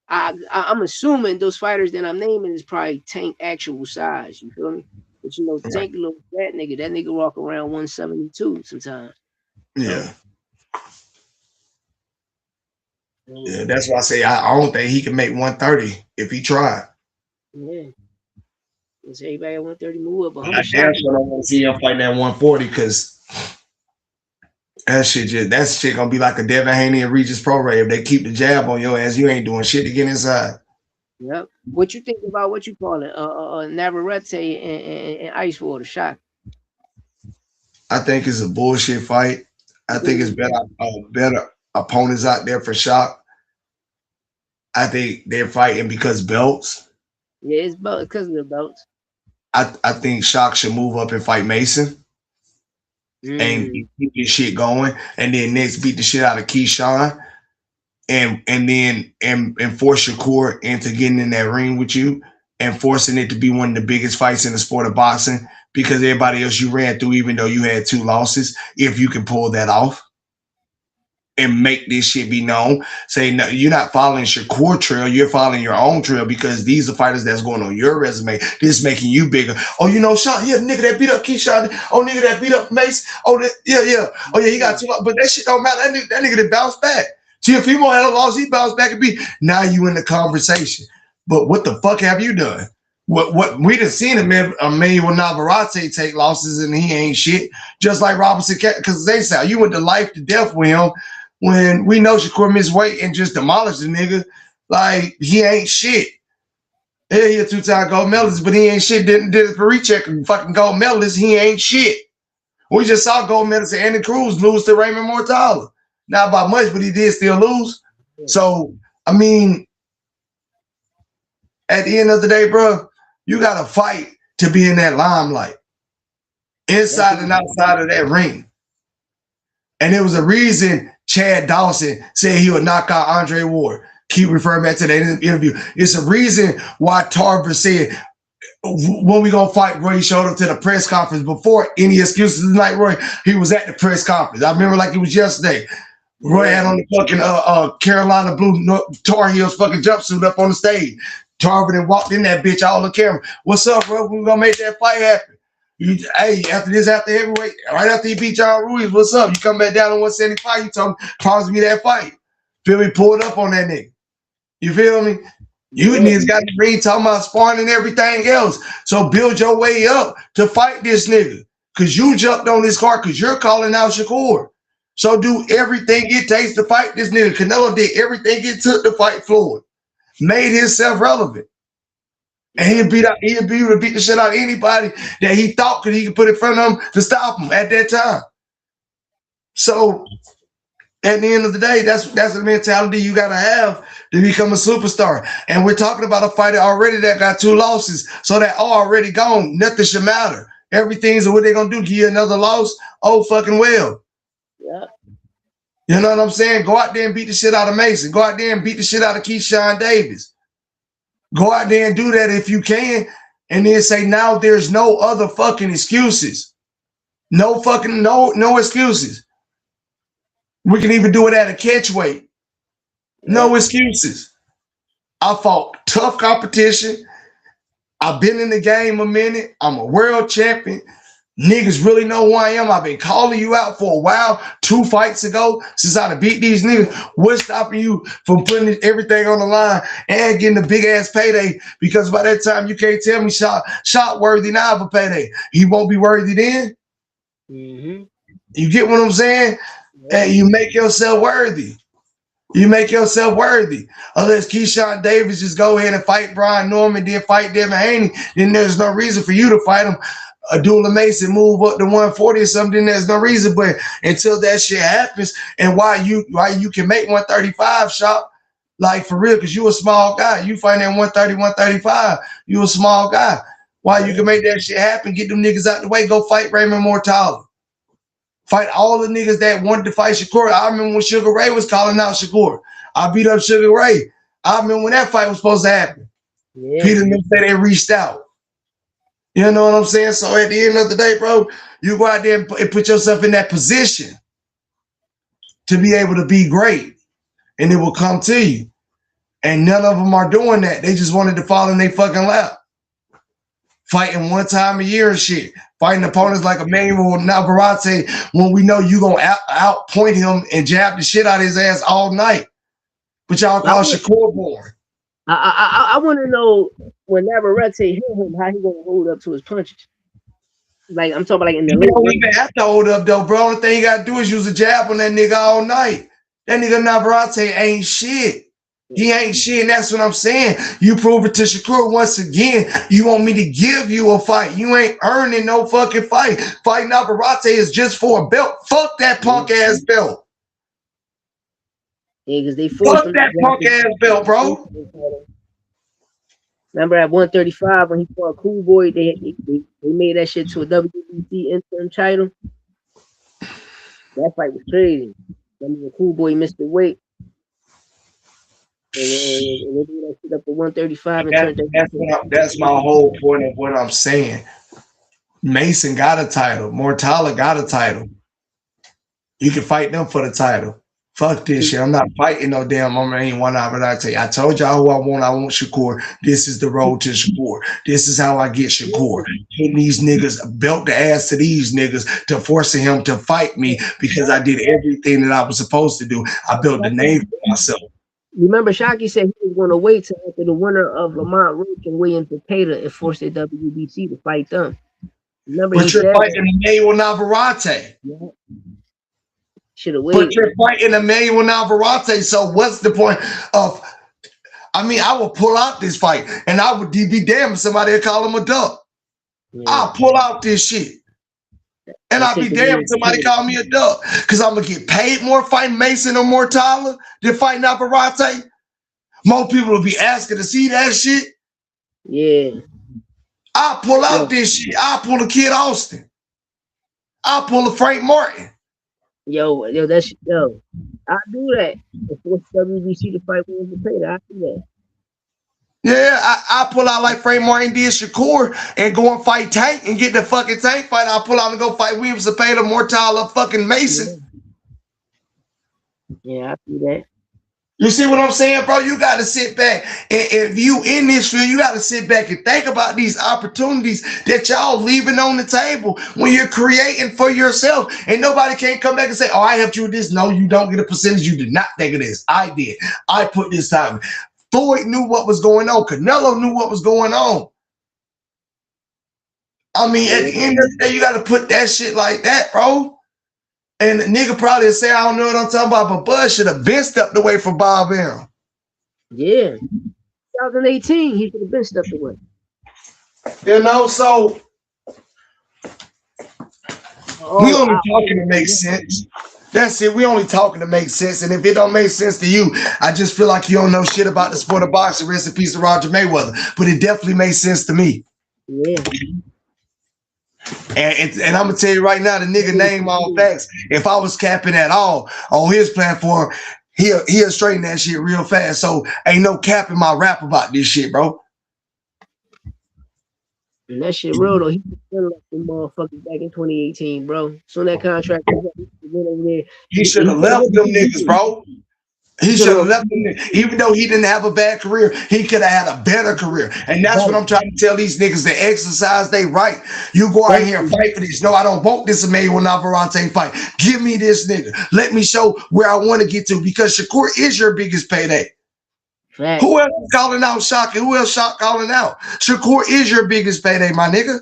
I'm assuming those fighters that I'm naming is probably Tank actual size. You feel me? But you know, Tank a little fat nigga. That nigga walk around 172 sometimes. Yeah. Yeah, that's why I say I don't think he can make 130 if he tried. Yeah. It's everybody at 130 move up. I don't want to see him fighting at 140 because that shit gonna be like a Devin Haney and Regis Pro-Ray. If they keep the jab on your ass, you ain't doing shit to get inside. Yep. What you think about what you call it? Navarrete and Icewater Shock? I think it's a bullshit fight. I think it's better opponents out there for Shock. I think they're fighting because belts. Yeah, it's because of the belts. I think Shock should move up and fight Mason and keep this shit going, and then next beat the shit out of Keyshawn, and then force Shakur into getting in that ring with you and forcing it to be one of the biggest fights in the sport of boxing because everybody else you ran through, even though you had 2 losses, if you can pull that off and make this shit be known. Say, no, you're not following Shakur trail, you're following your own trail because these are fighters that's going on your resume. This is making you bigger. Oh, you know, Sean, yeah, nigga that beat up Keyshawn. Oh, nigga that beat up Mace. Oh, yeah. Oh, yeah, he got 2 losses. But that shit don't matter. That nigga that bounced back. See, if Fimo had a loss, he bounced back and beat. Now you in the conversation. But what the fuck have you done? What we done seen Emmanuel Navarrete take losses and he ain't shit. Just like Robinson, because they say you went to life to death with him when we know Shakur missed weight and just demolished the nigga. Like, he ain't shit. Yeah, he a two-time gold medalist, but he ain't shit. Did it for recheck and fucking gold medalist. He ain't shit. We just saw gold medalist Andy Cruz lose to Raymond Mortala. Not by much, but he did still lose. So, I mean, at the end of the day, bro, you got to fight to be in that limelight, inside and outside of that ring. And there was a reason Chad Dawson said he would knock out Andre Ward. Keep referring back to that interview. It's a reason why Tarver said, when we going to fight, Roy showed up to the press conference before any excuses tonight, Roy. He was at the press conference. I remember like it was yesterday. Roy had on the fucking Carolina Blue Tar Heels fucking jumpsuit up on the stage. Tarver then walked in that bitch all the camera. What's up, bro? We gonna make that fight happen. Hey, after heavyweight, right after he beat John Ruiz, what's up? You come back down to 175, you told him, promise me that fight. Feel me? Pulled up on that nigga. You feel me? You niggas got the ring talking about sparring and everything else. So build your way up to fight this nigga. Because you jumped on this card because you're calling out Shakur. So do everything it takes to fight this nigga. Canelo did everything it took to fight Floyd. Made himself relevant. And he'd be able to beat the shit out of anybody that he thought he could put in front of him to stop him at that time. So at the end of the day, that's the mentality you gotta have to become a superstar. And we're talking about a fighter already that got 2 losses, so that already gone. Nothing should matter. Everything's what they're gonna do. Give you another loss. Oh, fucking well. Yeah. You know what I'm saying? Go out there and beat the shit out of Mason. Go out there and beat the shit out of Keyshawn Davis. Go out there and do that if you can, and then say now there's no other fucking excuses. No excuses. We can even do it at a catch weight. No excuses. I fought tough competition. I've been in the game a minute. I'm a world champion. Niggas really know who I am. I've been calling you out for a while. 2 fights ago, since I beat these niggas. What's stopping you from putting everything on the line and getting a big ass payday? Because by that time, you can't tell me shot worthy now of a payday. He won't be worthy then. Mm-hmm. You get what I'm saying? Yeah. And you make yourself worthy. You make yourself worthy. Unless Keyshawn Davis just go ahead and fight Brian Norman, then fight Devin Haney, then there's no reason for you to fight him. Abdullah Mason move up to 140 or something, there's no reason. But until that shit happens, and why you can make 135 shop, like for real, because you a small guy. You find that 130, 135, you a small guy. Why you can make that shit happen, get them niggas out the way, go fight Raymond Mortala. Fight all the niggas that wanted to fight Shakur. I remember when Sugar Ray was calling out Shakur. I beat up Sugar Ray. I remember when that fight was supposed to happen. Yeah. Peter said they reached out. You know what I'm saying? So at the end of the day, bro, you go out there and put yourself in that position to be able to be great, and it will come to you. And none of them are doing that. They just wanted to fall in their fucking lap. Fighting 1 time a year and shit. Fighting opponents like Emmanuel Navarrete when we know you going to outpoint him and jab the shit out of his ass all night. But y'all call Shakur born. I want to know when Navarrete hit him, how he gonna hold up to his punches. Like I'm talking about, like in the you don't even have to hold up though, bro. The thing you gotta do is use a jab on that nigga all night. That nigga Navarrete ain't shit. He ain't shit, and that's what I'm saying. You prove it to Shakur once again. You want me to give you a fight. You ain't earning no fucking fight. Fighting Navarrete is just for a belt. Fuck that punk ass belt. Yeah, because they forced fuck that punk ass belt, bro. Remember at 135 when he fought Cool Boy, they made that shit to a WBC interim title. That fight was crazy. Remember when Cool Boy missed the weight. And they did that shit up to 135. That's my whole point of what I'm saying. Mason got a title. Mortala got a title. You can fight them for the title. Fuck this shit. I'm not fighting no damn ain't one hour. But I tell you, I told y'all who I want. I want Shakur. This is the road to Shakur. This is how I get Shakur. Hitting these niggas, belt the ass to these niggas to forcing him to fight me because I did everything that I was supposed to do. I built the name for myself. Remember, Shockey said he was going to wait till after the winner of Lamont Roach and William Decatur and force the WBC to fight them. Remember, but you're fighting Emmanuel Navarrete. Yeah. Should have waited. But you're fighting Emmanuel Navarrete. So what's the point of? I mean, I will pull out this fight, and I would be damned if somebody would call him a duck. Yeah. I'll pull out this shit. And I'll be damned if somebody call me a duck. Because I'm going to get paid more fighting Mason or Mortala than fighting Navarrete. More people will be asking to see that shit. Yeah. I'll pull out this shit. I'll pull a Kid Austin. I'll pull a Frank Martin. Yo, that's I do that. To force WBC to fight with the Decatur, I do that. Yeah, I pull out like Frank Martin did Shakur and go and fight Tank and get the fucking Tank fight. I'll pull out and go fight Williams Cepeda, Mortala, fucking Mason. Yeah, I do that. You see what I'm saying, bro? You got to sit back. And if you in this field, you got to sit back and think about these opportunities that y'all leaving on the table when you're creating for yourself. And nobody can come back and say, oh, I helped you with this. No, you don't get a percentage. You did not think of this. I did. I put this time. Floyd knew what was going on. Canelo knew what was going on. I mean, at the end of the day, you got to put that shit like that, bro. And the nigga probably say, I don't know what I'm talking about, but Bud should have been stepped away from Bob Arum. Yeah. 2018, he should have been stepped away. You know, so we only talking to make sense. That's it. We only talking to make sense. And if it don't make sense to you, I just feel like you don't know shit about the sport of boxing. Rest in peace to Roger Mayweather. But it definitely makes sense to me. Yeah. And I'm gonna tell you right now, the nigga name all facts. If I was capping at all on his platform, he'll straighten that shit real fast. So ain't no capping my rap about this shit, bro. And that shit real though. He left them motherfuckers back in 2018, bro. So that contract was up, he went over there. He should have left them niggas, bro. He should have left them. Even though he didn't have a bad career, he could have had a better career. And that's what I'm trying to tell these niggas to exercise they right. You go out here and fight for this. No, I don't want this Emmanuel Navarrete fight. Give me this nigga. Let me show where I want to get to because Shakur is your biggest payday. Right. Who else is calling out Shock? Who else Shock calling out? Shakur is your biggest payday, my nigga.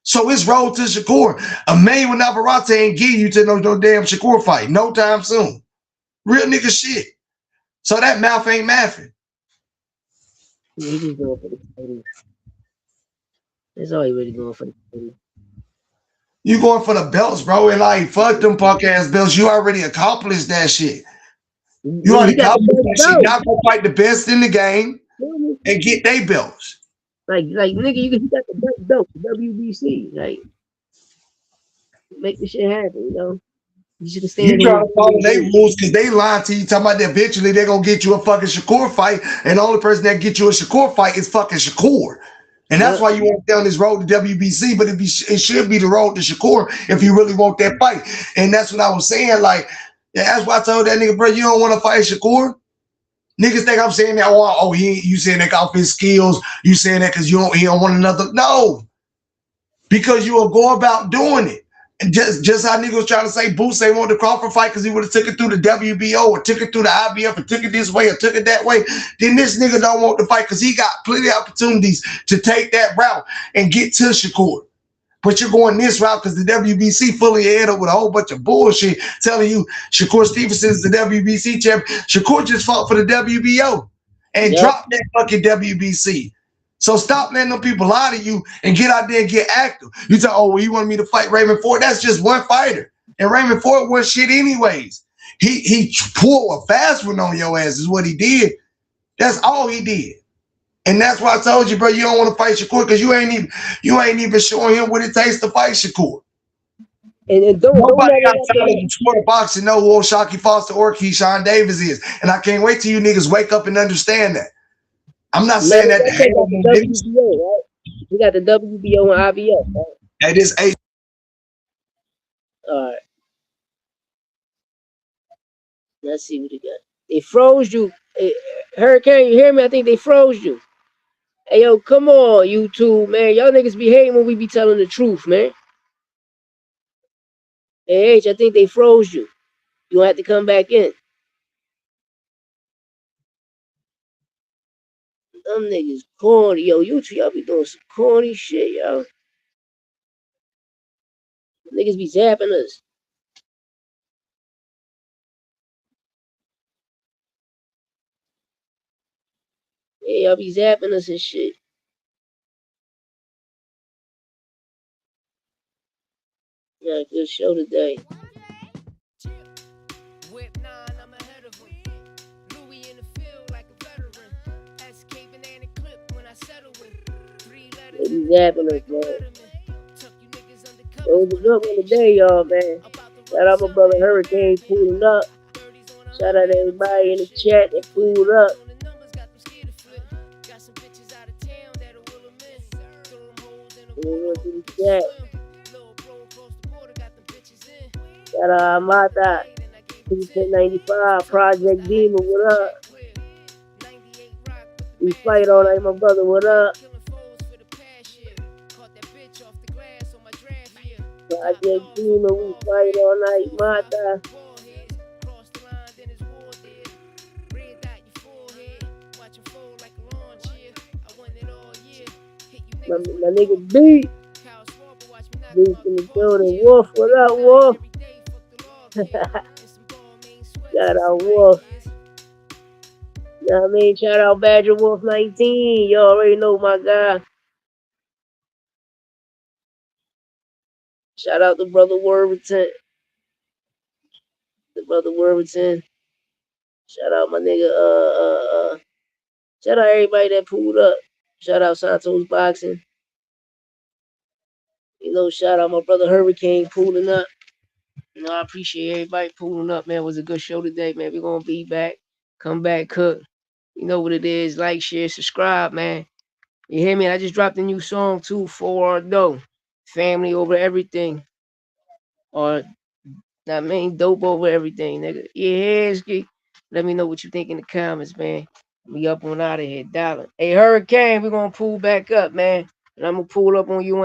So it's road to Shakur. Emmanuel Navarrete ain't give you to no damn Shakur fight. No time soon. Real nigga shit. So that mouth ain't mathing. Yeah, he just going for the title. That's all he really going for the title. You going for the belts, bro, and like fuck them punk ass belts. You already accomplished that shit. You already accomplished that shit. Now go fight the best in the game and get they belts. Like nigga, you got the best belt, the WBC. Like make the shit happen, you know. You trying to follow their rules because they lying to you, talking about that eventually they're gonna get you a fucking Shakur fight, and the only person that get you a Shakur fight is fucking Shakur. And that's why you want down this road to WBC, but it should be the road to Shakur if you really want that fight. And that's what I was saying. Like, that's why I told that nigga, bro, you don't want to fight Shakur. Niggas think I'm saying that, you saying that off his skills, you saying that because he don't want another. No. Because you will go about doing it. And just how niggas was trying to say Boots ain't want the Crawford fight because he would have took it through the WBO or took it through the IBF or took it this way or took it that way. Then this nigga don't want the fight because he got plenty of opportunities to take that route and get to Shakur. But you're going this route because the WBC fully aired up with a whole bunch of bullshit telling you Shakur Stevenson is the WBC champion. Shakur just fought for the WBO and dropped that fucking WBC. So stop letting them people lie to you and get out there and get active. You say, oh, well, you wanted me to fight Raymond Ford? That's just one fighter. And Raymond Ford was shit anyways. He pulled a fast one on your ass is what he did. That's all he did. And that's why I told you, bro, you don't want to fight Shakur because you ain't even showing him what it takes to fight Shakur. And nobody outside of the sport of boxing know who Shockey Foster or Keyshawn Davis is. And I can't wait till you niggas wake up and understand that. I'm not saying that. WBO, right? We got the WBO and IBF, right? That is a. All right. Let's see what they got. They froze you. Hey, Hurricane, you hear me? I think they froze you. Hey, yo, come on, YouTube, man. Y'all niggas be hating when we be telling the truth, man. Hey, H, I think they froze you. You gonna have to come back in. Them niggas corny. Yo, YouTube, y'all be doing some corny shit, yo. Niggas be zapping us. Yeah, y'all be zapping us and shit. Yeah, good show today. Whip 9, I'm ahead of him. Louis in the field like a veteran. SK banana clip when I settle with 3 letters. They be zapping us, man. It was a good one today, y'all, man. Shout out my brother Hurricane pulling up. Shout out to everybody in the chat that pulled up. In the chat. Shout out Amata. 1095 Project Demon, what up? We fight all night, my brother, what up? Project Demon, we fight all night, Mata. My nigga B. Beast in the building. Wolf, what up, Wolf? Shout out Wolf. You know what I mean? Shout out Badger Wolf 19. You already know my guy. Shout out to Brother Worthington. The Brother Worthington. Shout out my nigga, shout out everybody that pulled up. Shout out Santos Boxing. You know, shout out my brother Hurricane pulling up. You know, I appreciate everybody pulling up, man. It was a good show today, man. We're gonna be back. Come back, cook. You know what it is. Like, share, subscribe, man. You hear me? I just dropped a new song too, for Dough. Family over everything. Or I mean dope over everything, nigga. Yeah, let me know what you think in the comments, man. We up on out of here, dollar. Hey, Hurricane, we're gonna pull back up, man. And I'm gonna pull up on you